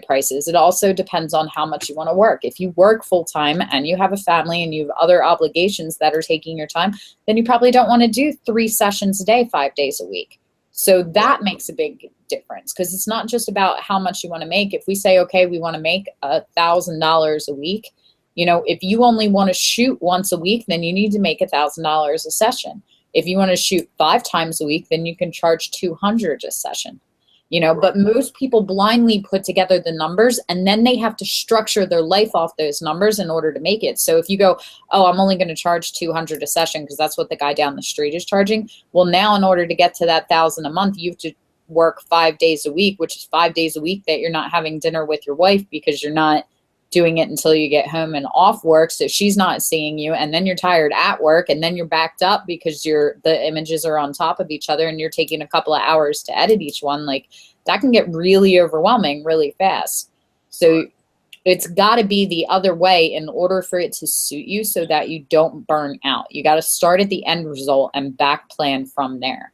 prices. It also depends on how much you want to work. If you work full time and you have a family and you have other obligations that are taking your time, then you probably don't want to do 3 sessions a day, 5 days a week. So that makes a big difference, because it's not just about how much you want to make. If we say, okay, we want to make $1,000 a week, if you only want to shoot once a week, then you need to make $1,000 a session. If you want to shoot 5 times a week, then you can charge $200 a session. But most people blindly put together the numbers, and then they have to structure their life off those numbers in order to make it. So if you go, oh, I'm only going to charge $200 a session because that's what the guy down the street is charging. Well, now in order to get to that $1,000 a month, you have to work 5 days a week, which is 5 days a week that you're not having dinner with your wife because you're not doing it until you get home and off work. So she's not seeing you, and then you're tired at work, and then you're backed up because the images are on top of each other and you're taking a couple of hours to edit each one. Like, that can get really overwhelming really fast. So it's got to be the other way in order for it to suit you so that you don't burn out. You got to start at the end result and back plan from there,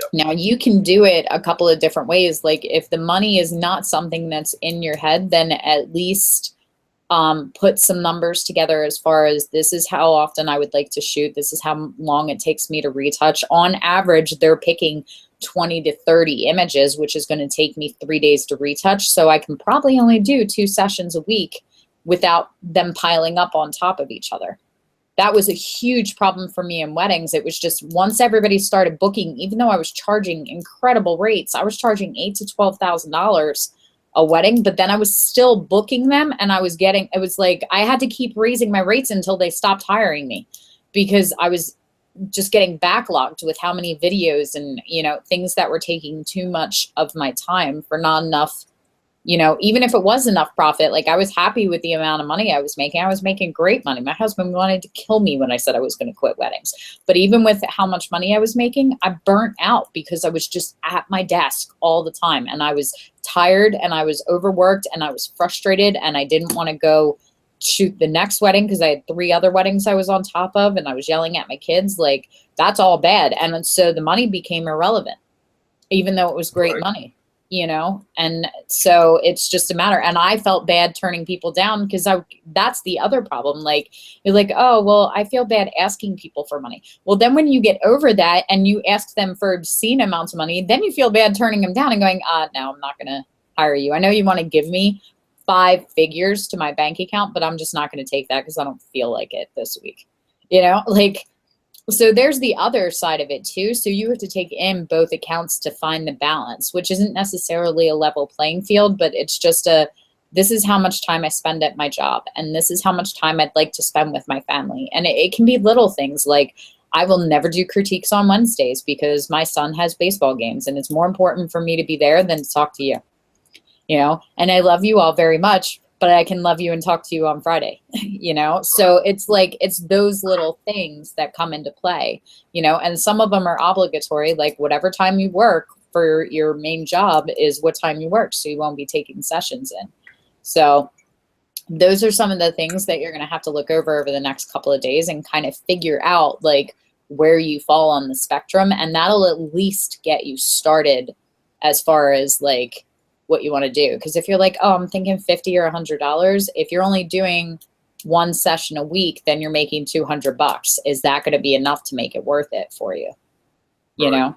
Yep. Now you can do it a couple of different ways. Like if the money is not something that's in your head, then at least put some numbers together as far as, this is how often I would like to shoot. This is how long it takes me to retouch. On average, they're picking 20 to 30 images, which is going to take me 3 days to retouch. So I can probably only do 2 sessions a week without them piling up on top of each other. That was a huge problem for me in weddings. It was just, once everybody started booking, even though I was charging incredible rates, I was charging $8,000 to $12,000 a wedding, but then I was still booking them, and it was like I had to keep raising my rates until they stopped hiring me, because I was just getting backlogged with how many videos and things that were taking too much of my time for not enough. Even if it was enough profit, like I was happy with the amount of money I was making. I was making great money. My husband wanted to kill me when I said I was going to quit weddings. But even with how much money I was making, I burnt out because I was just at my desk all the time. And I was tired and I was overworked and I was frustrated, and I didn't want to go shoot the next wedding because I had 3 other weddings I was on top of, and I was yelling at my kids. Like, that's all bad. And so the money became irrelevant, even though it was great money. And so it's just a matter. And I felt bad turning people down because that's the other problem. Like, you're like, oh, well, I feel bad asking people for money. Well, then when you get over that and you ask them for obscene amounts of money, then you feel bad turning them down and going, no, I'm not going to hire you. I know you want to give me 5 figures to my bank account, but I'm just not going to take that because I don't feel like it this week. So there's the other side of it too. So you have to take in both accounts to find the balance, which isn't necessarily a level playing field, but it's just this is how much time I spend at my job, and this is how much time I'd like to spend with my family. And it can be little things like, I will never do critiques on Wednesdays because my son has baseball games and it's more important for me to be there than to talk to you, you know, and I love you all very much, but I can love you and talk to you on Friday, you know? So it's like, it's those little things that come into play, you know, and some of them are obligatory, like whatever time you work for your main job is what time you work. So you won't be taking sessions in. So those are some of the things that you're going to have to look over the next couple of days and kind of figure out like where you fall on the spectrum. And that'll at least get you started as far as like what you want to do. Because if you're like, oh, I'm thinking $50 or $100, if you're only doing one session a week, then you're making $200. Is that going to be enough to make it worth it for you? You know?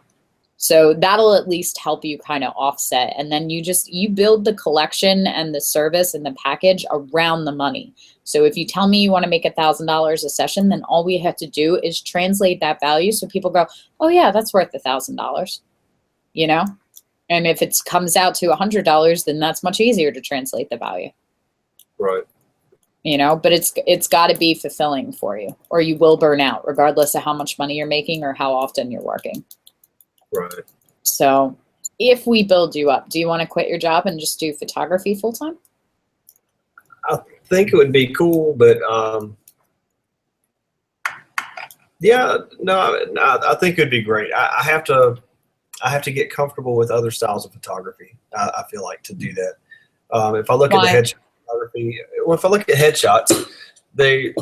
So that'll at least help you kind of offset. And then you build the collection and the service and the package around the money. So if you tell me you want to make $1,000 a session, then all we have to do is translate that value. So people go, oh yeah, that's worth $1,000, you know? And if it comes out to $100, then that's much easier to translate the value. Right. You know, but it's got to be fulfilling for you, or you will burn out regardless of how much money you're making or how often you're working. Right. So if we build you up, do you want to quit your job and just do photography full time? I think it would be cool, but yeah, no, I think it'd be great. I have to get comfortable with other styles of photography. I feel like to do that. If I look at the headshot photography, well, if I look at headshots, they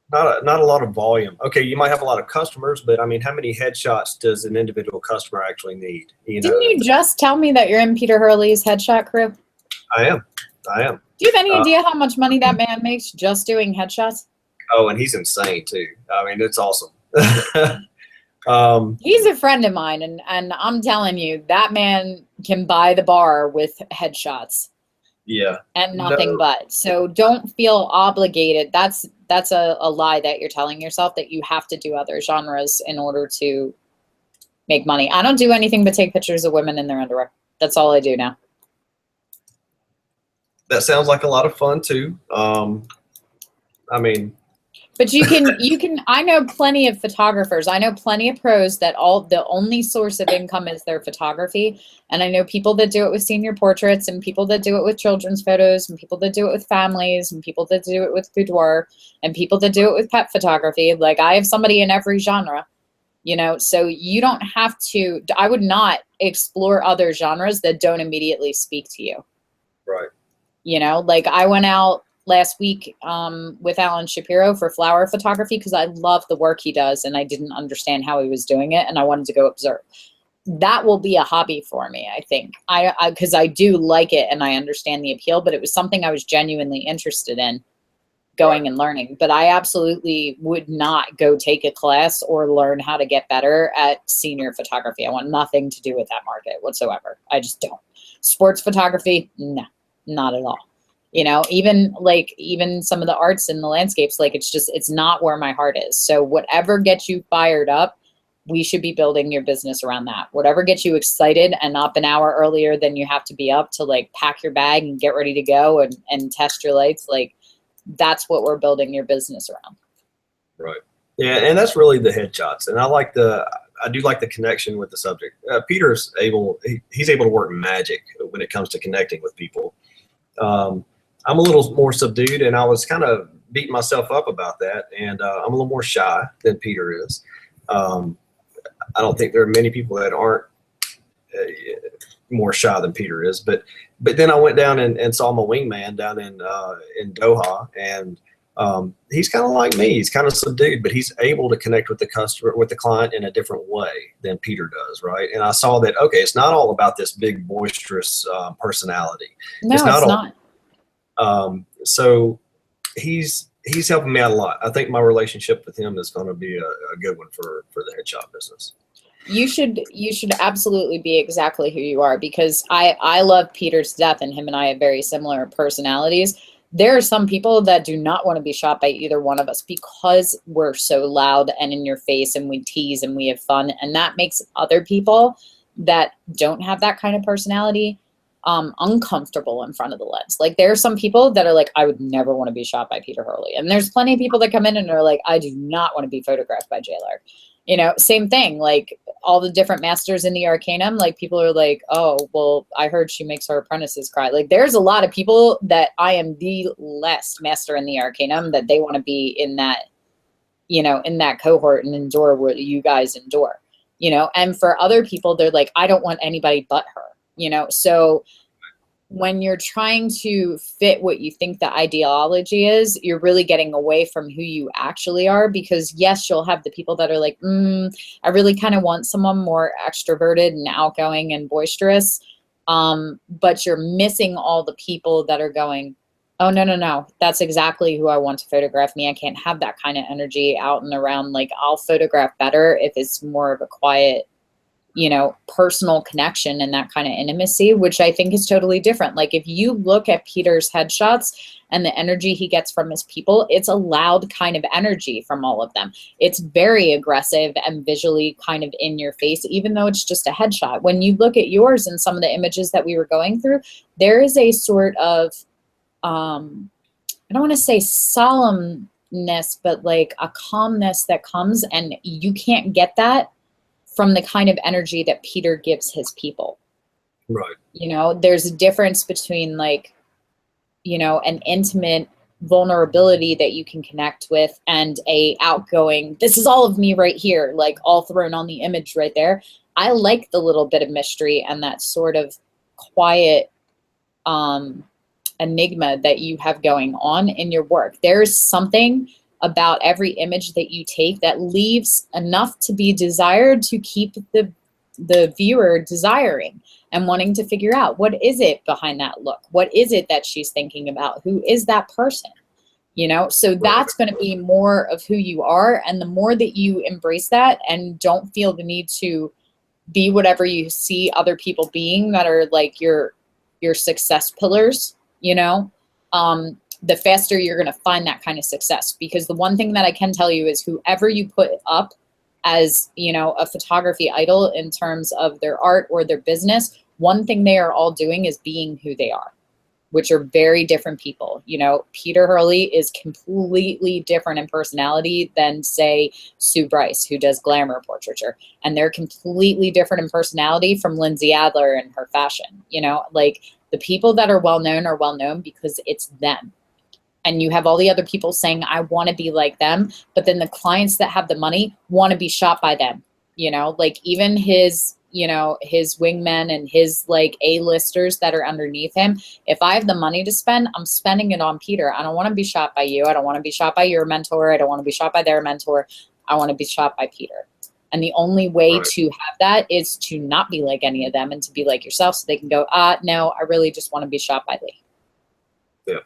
not a lot of volume. Okay, you might have a lot of customers, but I mean, how many headshots does an individual customer actually need? You know? Didn't you just tell me that you're in Peter Hurley's headshot crew? I am. Do you have any idea how much money that man makes just doing headshots? Oh, and he's insane too. I mean, it's awesome. He's a friend of mine, and I'm telling you, that man can buy the bar with headshots. Yeah. And nothing but. So don't feel obligated. That's a lie that you're telling yourself, that you have to do other genres in order to make money. I don't do anything but take pictures of women in their underwear. That's all I do now. That sounds like a lot of fun too. I mean, but you can, I know plenty of photographers. I know plenty of pros that the only source of income is their photography. And I know people that do it with senior portraits, and people that do it with children's photos, and people that do it with families, and people that do it with boudoir, and people that do it with pet photography. Like, I have somebody in every genre, you know, so you don't have to, I would not explore other genres that don't immediately speak to you. Right. You know, like I went out last week with Alan Shapiro for flower photography because I love the work he does, and I didn't understand how he was doing it, and I wanted to go observe. That will be a hobby for me, I think. Because I do like it and I understand the appeal, but it was something I was genuinely interested in going and learning. But I absolutely would not go take a class or learn how to get better at senior photography. I want nothing to do with that market whatsoever. I just don't. Sports photography, no, not at all. You know, even some of the arts and the landscapes, like it's not where my heart is. So whatever gets you fired up, we should be building your business around that. Whatever gets you excited and up an hour earlier than you have to be up to like pack your bag and get ready to go and test your lights, like that's what we're building your business around. Right. Yeah, and that's really the headshots. And I do like the connection with the subject. Peter's he's able to work magic when it comes to connecting with people. I'm a little more subdued, and I was kind of beating myself up about that. And I'm a little more shy than Peter is. I don't think there are many people that aren't more shy than Peter is. But then I went down and saw my wingman down in Doha, and he's kind of like me. He's kind of subdued, but he's able to connect with the customer, with the client in a different way than Peter does, right? And I saw that, okay, it's not all about this big boisterous personality. No, it's not. So he's helping me out a lot. I think my relationship with him is going to be a good one for the headshot business. You should absolutely be exactly who you are, because I love Peter to death, and him and I have very similar personalities. There are some people that do not want to be shot by either one of us because we're so loud and in your face, and we tease and we have fun, and that makes other people that don't have that kind of personality uncomfortable in front of the lens. Like there are some people that are like, I would never want to be shot by Peter Hurley. And there's plenty of people that come in and are like, I do not want to be photographed by JLark. You know, same thing, like all the different masters in the Arcanum, like people are like, oh, well, I heard she makes her apprentices cry. Like there's a lot of people that I am the last master in the Arcanum that they want to be in that, you know, in that cohort and endure what you guys endure, you know. And for other people, they're like, I don't want anybody but her, you know. So when you're trying to fit what you think the ideology is, you're really getting away from who you actually are, because yes, you'll have the people that are like, I really kind of want someone more extroverted and outgoing and boisterous. But you're missing all the people that are going, oh, no, no, no, that's exactly who I want to photograph me. I can't have that kind of energy out and around. Like I'll photograph better if it's more of a quiet, you know, personal connection and that kind of intimacy, which I think is totally different. Like if you look at Peter's headshots and the energy he gets from his people, it's a loud kind of energy from all of them. It's very aggressive and visually kind of in your face, even though it's just a headshot. When you look at yours and some of the images that we were going through, there is a sort of, I don't want to say solemnness, but like a calmness that comes, and you can't get that from the kind of energy that Peter gives his people. Right. You know, there's a difference between like, you know, an intimate vulnerability that you can connect with and a outgoing, this is all of me right here, like all thrown on the image right there. I like the little bit of mystery and that sort of quiet enigma that you have going on in your work. There's something about every image that you take that leaves enough to be desired to keep the viewer desiring and wanting to figure out, what is it behind that look? What is it that she's thinking about? Who is that person? You know, so that's going to be more of who you are. And the more that you embrace that and don't feel the need to be whatever you see other people being that are like your success pillars, you know, the faster you're going to find that kind of success. Because the one thing that I can tell you is whoever you put up as, you know, a photography idol in terms of their art or their business, one thing they are all doing is being who they are, which are very different people. You know, Peter Hurley is completely different in personality than, say, Sue Bryce, who does glamour portraiture. And they're completely different in personality from Lindsay Adler and her fashion. You know, like the people that are well known because it's them. And you have all the other people saying, I want to be like them. But then the clients that have the money want to be shot by them. You know, like even his, you know, his wingmen and his like A-listers that are underneath him. If I have the money to spend, I'm spending it on Peter. I don't want to be shot by you. I don't want to be shot by your mentor. I don't want to be shot by their mentor. I want to be shot by Peter. And the only way to have that is to not be like any of them and to be like yourself, so they can go, no, I really just want to be shot by Lee. Yeah.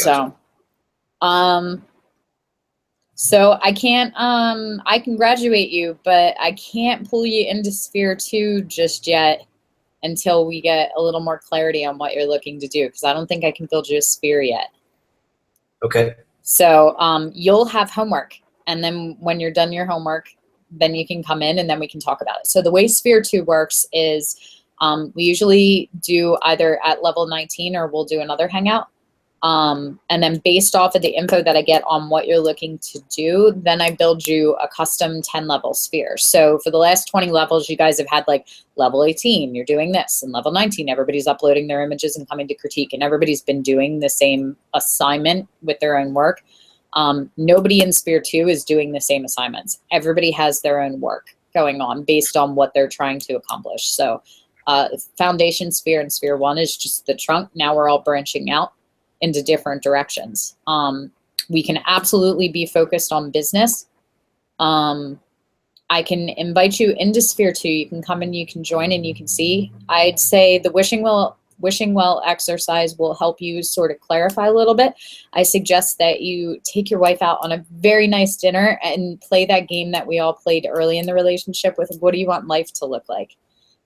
Gotcha. So I can't, I can graduate you, but I can't pull you into Sphere 2 just yet until we get a little more clarity on what you're looking to do, because I don't think I can build you a sphere yet. Okay. So you'll have homework, and then when you're done your homework, then you can come in and then we can talk about it. So the way Sphere 2 works is we usually do either at level 19 or we'll do another hangout. And then based off of the info that I get on what you're looking to do, then I build you a custom 10 level sphere. So for the last 20 levels, you guys have had like level 18, you're doing this, and level 19, everybody's uploading their images and coming to critique, and everybody's been doing the same assignment with their own work. Nobody in Sphere 2 is doing the same assignments. Everybody has their own work going on based on what they're trying to accomplish. So Foundation Sphere and Sphere 1 is just the trunk. Now we're all branching out into different directions. We can absolutely be focused on business. I can invite you into Sphere 2. You can come and you can join and you can see. I'd say the wishing well exercise will help you sort of clarify a little bit. I suggest that you take your wife out on a very nice dinner and play that game that we all played early in the relationship with, what do you want life to look like?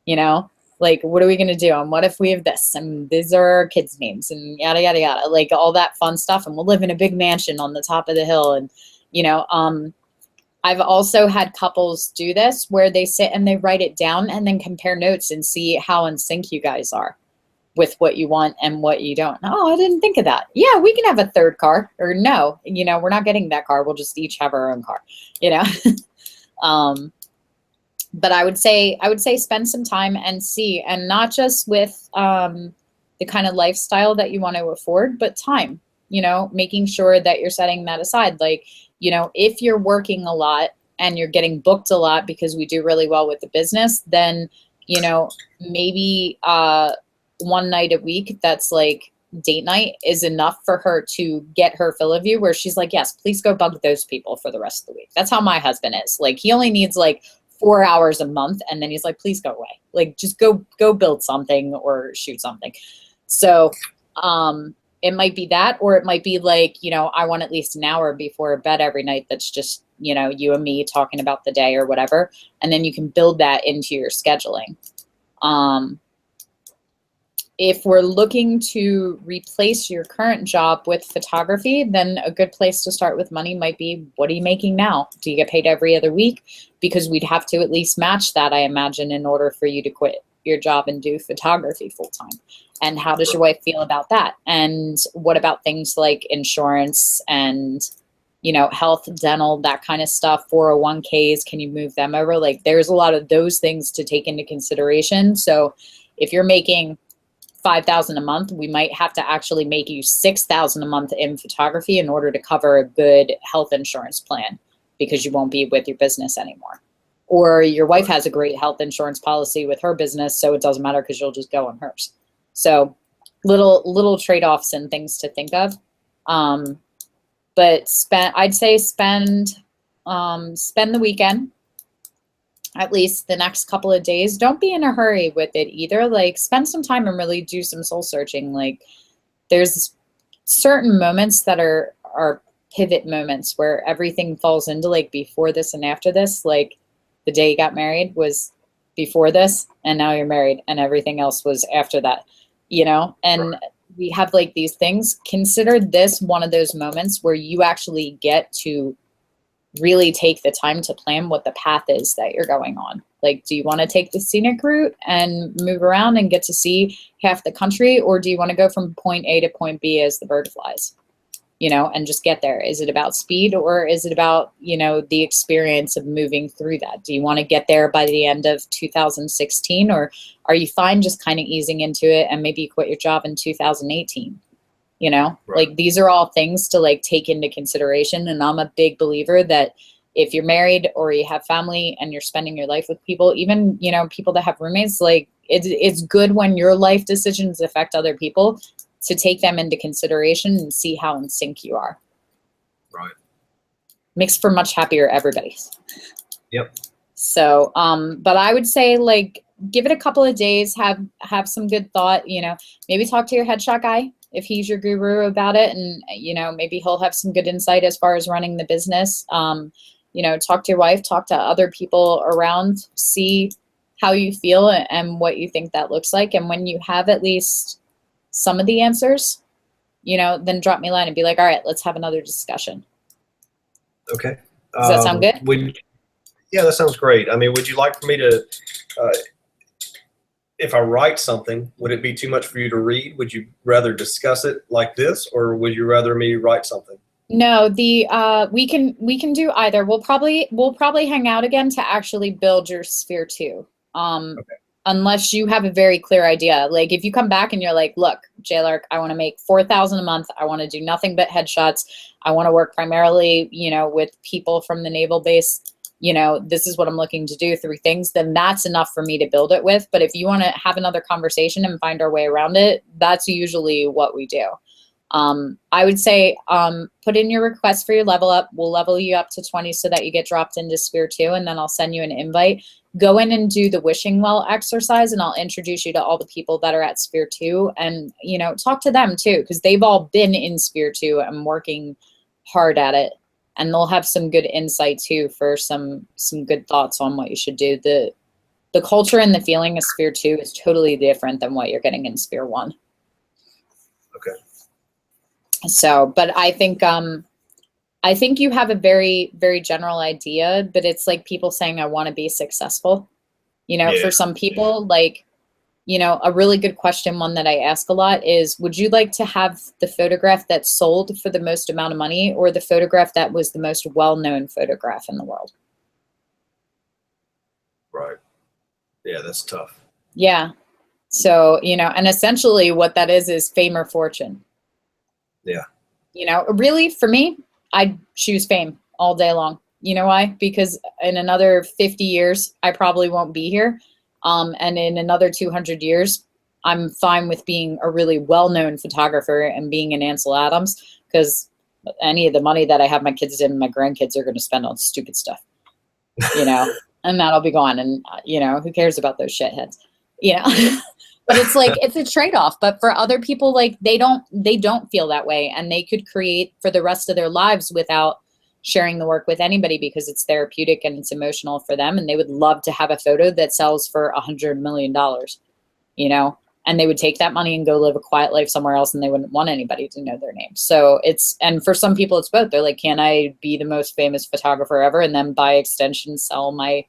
You know? Like, what are we going to do? And what if we have this? And these are our kids' names and yada, yada, yada. Like all that fun stuff. And we'll live in a big mansion on the top of the hill. And, you know, I've also had couples do this where they sit and they write it down and then compare notes and see how in sync you guys are with what you want and what you don't. Oh, I didn't think of that. Yeah, we can have a third car, or no, you know, we're not getting that car. We'll just each have our own car, you know? But I would say spend some time and see, and not just with the kind of lifestyle that you want to afford, but time, you know, making sure that you're setting that aside. Like, you know, if you're working a lot and you're getting booked a lot because we do really well with the business, then, you know, maybe one night a week that's like date night is enough for her to get her fill of you, where she's like, yes, please go bug those people for the rest of the week. That's how my husband is. Like, he only needs like 4 hours a month, and then he's like, please go away. Like, just go build something or shoot something. So it might be that, or it might be like, you know, I want at least an hour before bed every night that's just, you know, you and me talking about the day or whatever. And then you can build that into your scheduling. If we're looking to replace your current job with photography, then a good place to start with money might be, what are you making now? Do you get paid every other week? Because we'd have to at least match that, I imagine, in order for you to quit your job and do photography full time. And how does your wife feel about that? And what about things like insurance and, you know, health, dental, that kind of stuff, 401ks, can you move them over? Like, there's a lot of those things to take into consideration. So if you're making $5,000 a month, we might have to actually make you $6,000 a month in photography in order to cover a good health insurance plan, because you won't be with your business anymore. Or your wife has a great health insurance policy with her business, so it doesn't matter because you'll just go on hers. So little trade-offs and things to think of. But I'd say spend the weekend, at least the next couple of days. Don't be in a hurry with it either. Like, spend some time and really do some soul searching. Like, there's certain moments that are pivot moments where everything falls into, like, before this and after this. Like, the day you got married was before this, and now you're married, and everything else was after that, you know? And we have like these things. Consider this one of those moments where you actually get to really take the time to plan what the path is that you're going on. Like, do you want to take the scenic route and move around and get to see half the country? Or do you want to go from point A to point B as the bird flies, you know, and just get there? Is it about speed, or is it about, you know, the experience of moving through that? Do you want to get there by the end of 2016, or are you fine just kind of easing into it and maybe you quit your job in 2018? You know, like, these are all things to like take into consideration. And I'm a big believer that if you're married or you have family and you're spending your life with people, even, you know, people that have roommates, like, it's good when your life decisions affect other people to take them into consideration and see how in sync you are. Right. Makes for much happier everybody's. Yep. So, but I would say, like, give it a couple of days, have some good thought, you know, maybe talk to your headshot guy if he's your guru about it. And, you know, maybe he'll have some good insight as far as running the business. You know, talk to your wife, talk to other people around, see how you feel and what you think that looks like. And when you have at least some of the answers, you know, then drop me a line and be like, all right, let's have another discussion. Okay. Does that sound good? Yeah, that sounds great. I mean, would you like for me to, if I write something, would it be too much for you to read? Would you rather discuss it like this, or would you rather me write something? No, we can do either. We'll probably hang out again to actually build your sphere 2. Okay. Unless you have a very clear idea. Like, if you come back and you're like, look, JLark, I want to make $4,000 a month. I want to do nothing but headshots. I want to work primarily, you know, with people from the naval base. You know, this is what I'm looking to do, 3 things, then that's enough for me to build it with. But if you want to have another conversation and find our way around it, that's usually what we do. I would say, put in your request for your level up. We'll level you up to 20 so that you get dropped into Sphere 2, and then I'll send you an invite. Go in and do the wishing well exercise, and I'll introduce you to all the people that are at Sphere 2, and, you know, talk to them too, because they've all been in Sphere 2 and working hard at it. And they'll have some good insight too for some good thoughts on what you should do. The culture and the feeling of Sphere 2 is totally different than what you're getting in Sphere 1. Okay. So, but I think I think you have a very, very general idea, but it's like people saying, I want to be successful. You know, Yeah. for some people, like, you know, a really good question, one that I ask a lot is, would you like to have the photograph that sold for the most amount of money, or the photograph that was the most well-known photograph in the world? Right. Yeah, that's tough. Yeah. So, you know, and essentially what that is fame or fortune. Yeah. You know, really, for me, I'd choose fame all day long. You know why? Because in another 50 years, I probably won't be here. And in another 200 years, I'm fine with being a really well-known photographer and being an Ansel Adams, because any of the money that I have my kids and my grandkids are going to spend on stupid stuff, you know, and that'll be gone. And, you know, who cares about those shitheads, you know? But it's like, it's a trade-off. But for other people, like, they don't feel that way, and they could create for the rest of their lives without sharing the work with anybody, because it's therapeutic and it's emotional for them, and they would love to have a photo that sells for $100 million, you know, and they would take that money and go live a quiet life somewhere else, and they wouldn't want anybody to know their name. So it's, and for some people it's both. They're like, can I be the most famous photographer ever, and then by extension sell my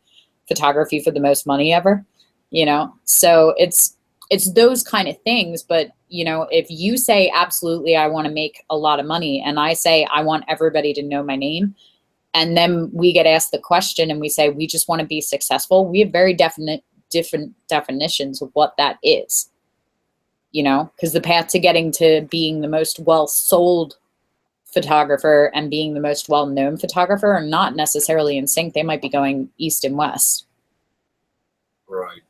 photography for the most money ever, you know? So it's those kind of things. But, you know, if you say, absolutely, I want to make a lot of money, and I say, I want everybody to know my name, and then we get asked the question and we say, we just want to be successful, we have very different definitions of what that is, you know, because the path to getting to being the most well-sold photographer and being the most well-known photographer are not necessarily in sync. They might be going east and west. Right.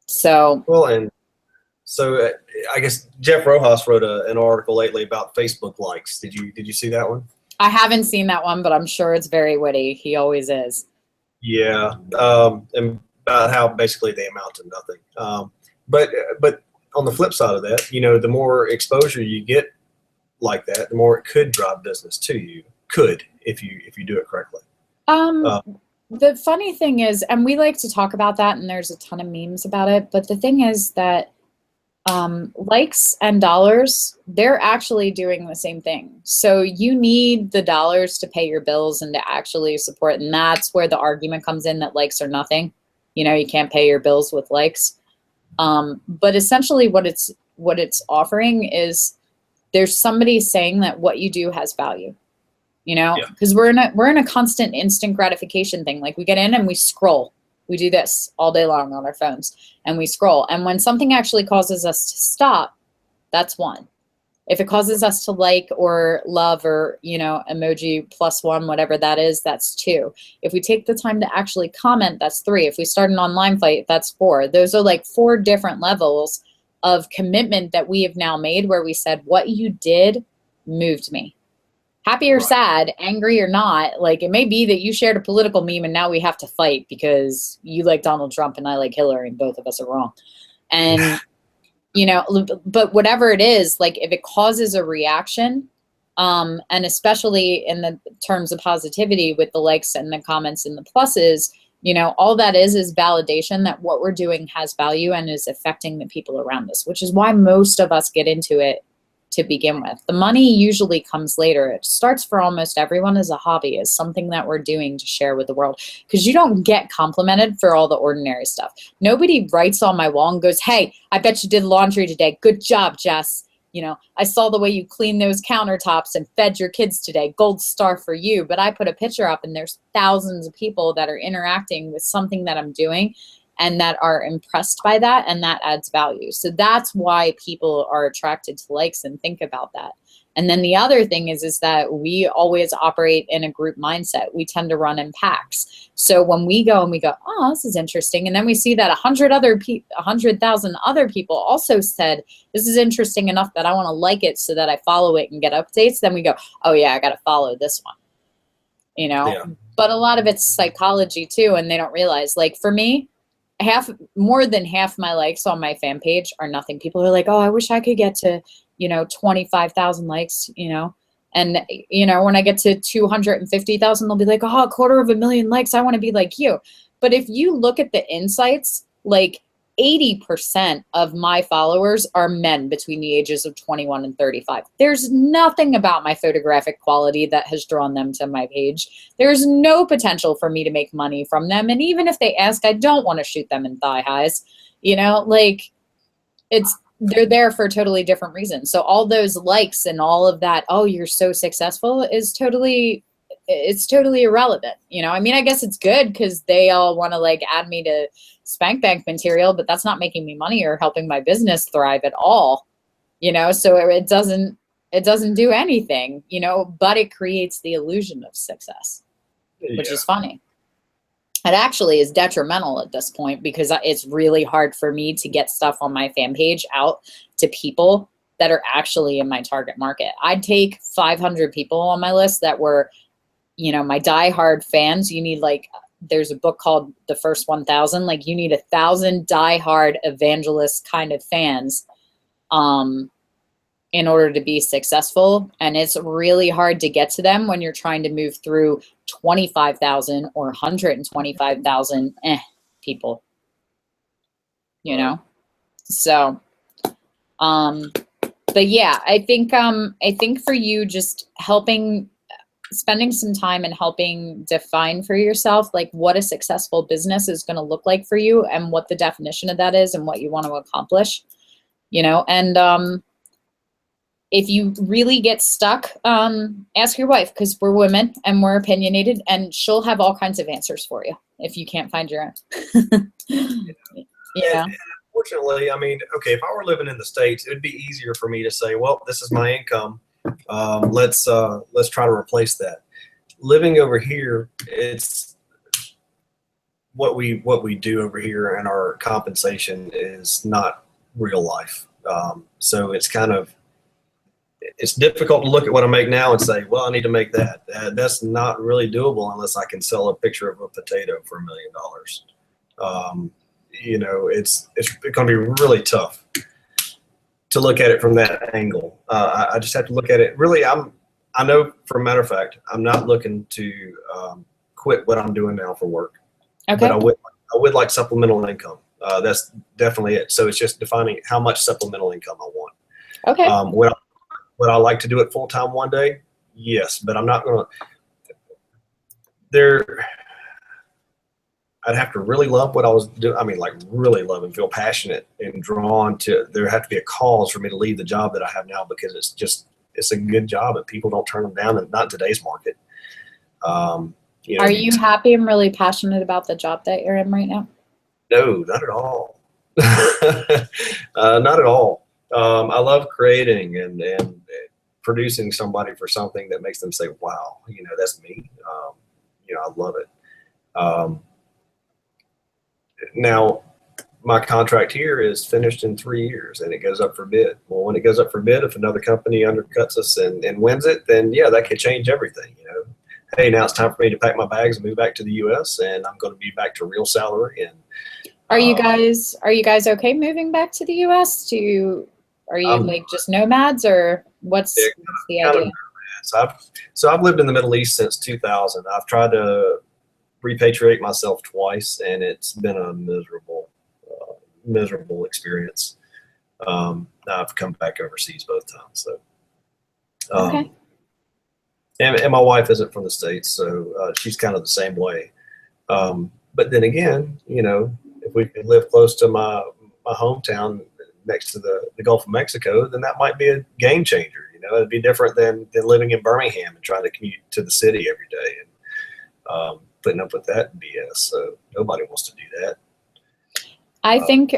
So, Well, and so I guess Jeff Rojas wrote an article lately about Facebook likes. Did you see that one? I haven't seen that one, but I'm sure it's very witty. He always is. Yeah, and about how basically they amount to nothing. But on the flip side of that, you know, the more exposure you get like that, the more it could drive business to you. Could, if you do it correctly. Uh, The funny thing is, and we like to talk about that, and there's a ton of memes about it, but the thing is that likes and dollars, they're actually doing the same thing. So you need the dollars to pay your bills and to actually support. And that's where the argument comes in that likes are nothing. You know, you can't pay your bills with likes. But essentially what it's offering is, there's somebody saying that what you do has value, you know, because we're in a constant instant gratification thing. Like, we get in and we scroll. We do this all day long on our phones, and we scroll. And when something actually causes us to stop, that's one. If it causes us to like or love or, you know, emoji +1, whatever that is, that's 2. If we take the time to actually comment, that's 3. If we start an online fight, that's 4. Those are like 4 different levels of commitment that we have now made, where we said, what you did moved me. Happy or sad, angry or not, like, it may be that you shared a political meme and now we have to fight because you like Donald Trump and I like Hillary, and both of us are wrong. And, you know, but whatever it is, like, if it causes a reaction, and especially in the terms of positivity with the likes and the comments and the pluses, you know, all that is validation that what we're doing has value and is affecting the people around us, which is why most of us get into it to begin with. The money usually comes later. It starts for almost everyone as a hobby, as something that we're doing to share with the world, because you don't get complimented for all the ordinary stuff. Nobody writes on my wall and goes, hey, I bet you did laundry today. Good job, Jess. You know, I saw the way you cleaned those countertops and fed your kids today. Gold star for you. But I put a picture up and there's thousands of people that are interacting with something that I'm doing and that are impressed by that, and that adds value. So that's why people are attracted to likes and think about that. And then the other thing is that we always operate in a group mindset. We tend to run in packs. So when we go and we go, oh, this is interesting, and then we see that 100,000 other people also said, this is interesting enough that I want to like it so that I follow it and get updates, then we go, oh yeah, I got to follow this one, you know? Yeah. But a lot of it's psychology too, and they don't realize. Like, for me, more than half my likes on my fan page are nothing. People are like, oh, I wish I could get to, you know, 25,000 likes, you know, and, you know, when I get to 250,000, they'll be like, oh, 250,000 likes. I want to be like you. But if you look at the insights, like, 80% of my followers are men between the ages of 21 and 35. There's nothing about my photographic quality that has drawn them to my page. There's no potential for me to make money from them. And even if they ask, I don't want to shoot them in thigh highs. You know, like they're there for totally different reasons. So all those likes and all of that, oh, you're so successful, is totally irrelevant. You know, I mean, I guess it's good because they all want to like add me to spank bank material, but that's not making me money or helping my business thrive at all. You know, so it doesn't do anything, you know, but it creates the illusion of success, which is funny. It actually is detrimental at this point because it's really hard for me to get stuff on my fan page out to people that are actually in my target market. I'd take 500 people on my list that were, you know, my diehard fans. You need like, there's a book called The First 1000. Like you need 1,000 diehard evangelist kind of fans in order to be successful. And it's really hard to get to them when you're trying to move through 25,000 or 125,000 people, you know? So, but yeah, I think for you, just spending some time and helping define for yourself, like what a successful business is going to look like for you and what the definition of that is and what you want to accomplish, you know? And, if you really get stuck, ask your wife, because we're women and we're opinionated, and she'll have all kinds of answers for you if you can't find your own. Yeah. And unfortunately, I mean, okay, if I were living in the States, it would be easier for me to say, well, this is my income. Let's try to replace that. Living over here, it's what we do over here, and our compensation is not real life. So it's difficult to look at what I make now and say, well, I need to make that. That's not really doable unless I can sell a picture of a potato for $1 million. You know, it's going to be really tough to look at it from that angle. I just have to look at it. Really, I know for a matter of fact, I'm not looking to quit what I'm doing now for work. Okay. But I would like supplemental income. That's definitely it. So it's just defining how much supplemental income I want. Okay. Would I like to do it full time one day? Yes, but I'm not going to. I'd have to really love what I was doing. I mean, like really love and feel passionate and drawn to. There have to be a cause for me to leave the job that I have now, because it's a good job and people don't turn them down, and not in today's market. You know, are you happy and really passionate about the job that you're in right now? No, not at all. Not at all. I love creating and producing somebody for something that makes them say, wow, you know, that's me. You know, I love it. Now, my contract here is finished in 3 years and it goes up for bid. Well, when it goes up for bid, if another company undercuts us and wins it, then yeah, that could change everything. You know, hey, now it's time for me to pack my bags and move back to the U.S. and I'm going to be back to real salary. And are you guys okay moving back to the U.S.? Are you like just nomads, or what's the idea? So I've lived in the Middle East since 2000. I've tried to repatriate myself twice, and it's been a miserable experience. I've come back overseas both times. So, okay. And my wife isn't from the States, so she's kind of the same way. But then again, you know, if we could live close to my hometown next to the Gulf of Mexico, then that might be a game changer. You know, it'd be different than living in Birmingham and trying to commute to the city every day and putting up with that BS. So nobody wants to do that. I think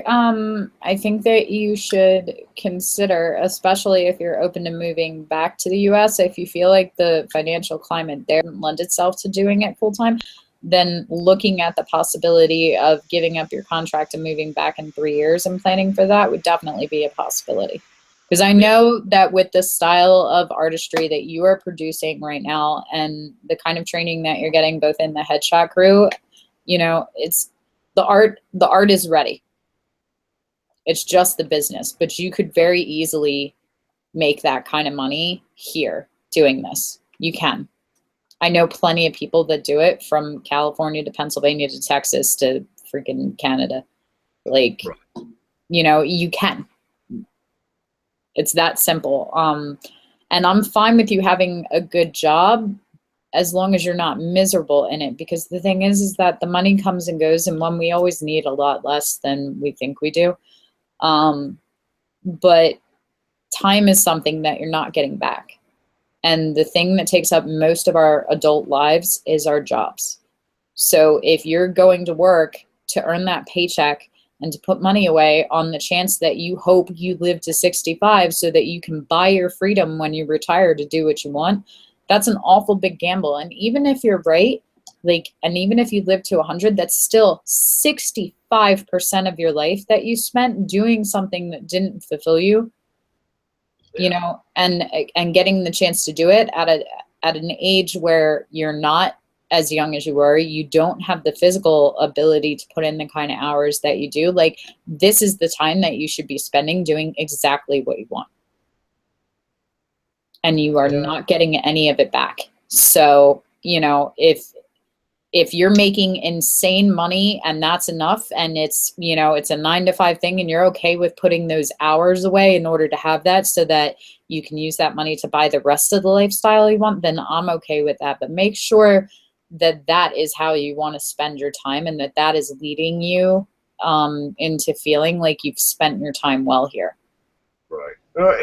that you should consider, especially if you're open to moving back to the U.S., if you feel like the financial climate there doesn't lend itself to doing it full time, then looking at the possibility of giving up your contract and moving back in 3 years and planning for that would definitely be a possibility. Because I know that with the style of artistry that you are producing right now and the kind of training that you're getting both in the headshot crew, you know, it's the art is ready. It's just the business, but you could very easily make that kind of money here doing this. You can. I know plenty of people that do it, from California to Pennsylvania to Texas to freaking Canada. Like, you know, you can. It's that simple. And I'm fine with you having a good job as long as you're not miserable in it, because the thing is that the money comes and goes, and one, we always need a lot less than we think we do. But time is something that you're not getting back. And the thing that takes up most of our adult lives is our jobs. So if you're going to work to earn that paycheck and to put money away on the chance that you hope you live to 65 so that you can buy your freedom when you retire to do what you want, that's an awful big gamble. And even if you're right, and even if you live to 100, that's still 65% of your life that you spent doing something that didn't fulfill you, you know, and getting the chance to do it at an age where you're not as young as you were, you don't have the physical ability to put in the kind of hours that you do. Like, this is the time that you should be spending doing exactly what you want. And you are not getting any of it back. So, you know, if you're making insane money and that's enough, and it's, you know, it's a 9-to-5 thing, and you're okay with putting those hours away in order to have that so that you can use that money to buy the rest of the lifestyle you want, then I'm okay with that. But make sure that that is how you want to spend your time, and that that is leading you into feeling like you've spent your time well here. Right.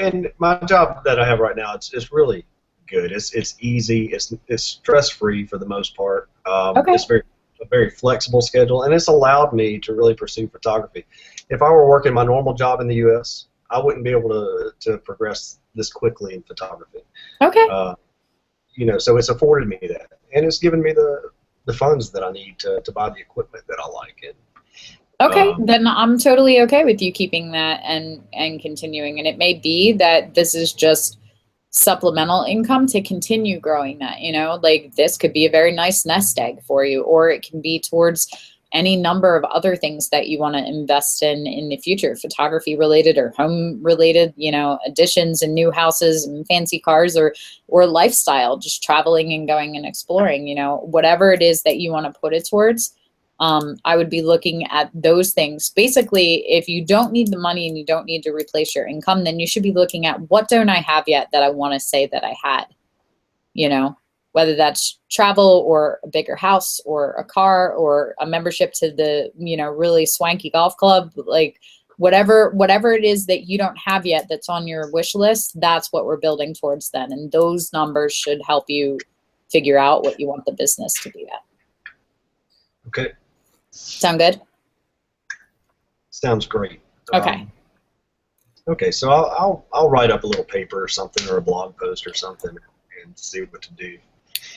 And my job that I have right now, it's really good. It's easy. It's stress-free for the most part. Okay. It's a very flexible schedule, and it's allowed me to really pursue photography. If I were working my normal job in the U.S., I wouldn't be able to progress this quickly in photography. Okay. You know, so it's afforded me that, and it's given me the funds that I need to buy the equipment that I like. And okay, then I'm totally okay with you keeping that and continuing. And it may be that this is just supplemental income to continue growing that, you know, like this could be a very nice nest egg for you, or it can be towards any number of other things that you want to invest in the future, photography related or home related, you know, additions and new houses and fancy cars, or lifestyle, just traveling and going and exploring, you know, whatever it is that you want to put it towards. I would be looking at those things. Basically, if you don't need the money and you don't need to replace your income, then you should be looking at, what don't I have yet that I want to say that I had, you know, whether that's travel or a bigger house or a car or a membership to the, you know, really swanky golf club, like whatever it is that you don't have yet that's on your wish list, that's what we're building towards then. And those numbers should help you figure out what you want the business to be at. Okay. Sound good? Sounds great. Okay. Okay, so I'll write up a little paper or something, or a blog post or something, and see what to do.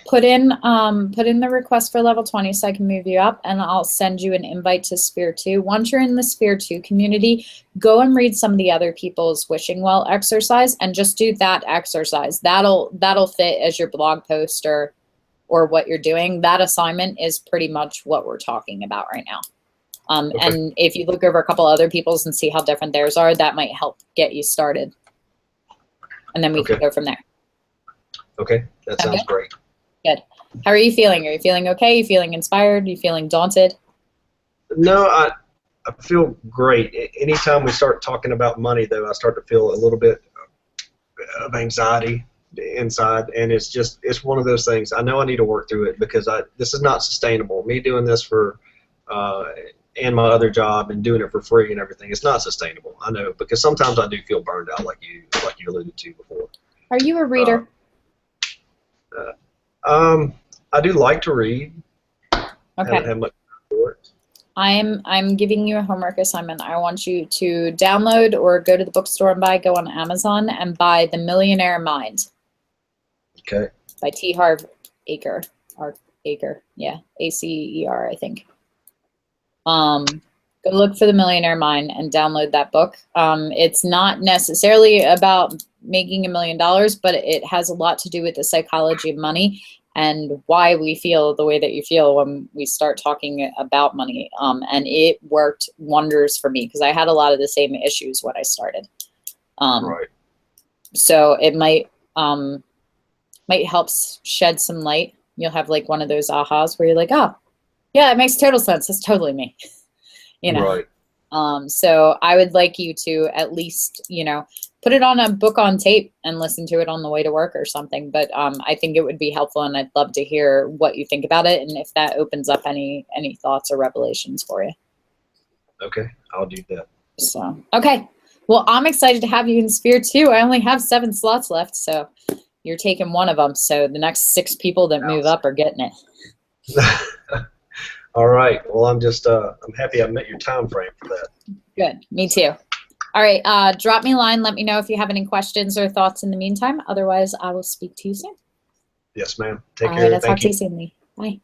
Put in the request for level 20 so I can move you up, and I'll send you an invite to Sphere 2. Once you're in the Sphere 2 community, go and read some of the other people's wishing well exercise and just do that exercise. That'll fit as your blog post or what you're doing. That assignment is pretty much what we're talking about right now. Okay. And if you look over a couple other people's and see how different theirs are, that might help get you started. And then we can go from there. Okay, that sounds great. Good. How are you feeling? Are you feeling okay? Are you feeling inspired? Are you feeling daunted? No, I feel great. Anytime we start talking about money, though, I start to feel a little bit of anxiety inside, and it's one of those things. I know I need to work through it, because this is not sustainable. Me doing this for and my other job and doing it for free and everything, it's not sustainable. I know, because sometimes I do feel burned out, like you alluded to before. Are you a reader? I do like to read. Okay. I haven't had much for it. I'm giving you a homework assignment. I want you to download or go to the bookstore and go on Amazon and buy The Millionaire Mind. Okay. By T. Harv Eker. Aker. Yeah. Acer, I think. Go look for The Millionaire Mind and download that book. It's not necessarily about making $1 million, but it has a lot to do with the psychology of money and why we feel the way that you feel when we start talking about money. And it worked wonders for me, because I had a lot of the same issues when I started. Right. So it might help shed some light. You'll have like one of those ahas where you're like, oh, yeah, it makes total sense. It's totally me. You know. Right. So I would like you to at least, you know, put it on a book on tape and listen to it on the way to work or something. But I think it would be helpful, and I'd love to hear what you think about it and if that opens up any thoughts or revelations for you. Okay, I'll do that. So, okay. Well, I'm excited to have you in Sphere 2. I only have 7 slots left, so you're taking one of them. So the next 6 people that move up are getting it. All right. Well, I'm just I'm happy I met your time frame for that. Good. Me too. All right. Drop me a line. Let me know if you have any questions or thoughts in the meantime. Otherwise, I will speak to you soon. Yes, ma'am. Take All care. right. I'll Thank talk to you. you soon, Lee. Bye.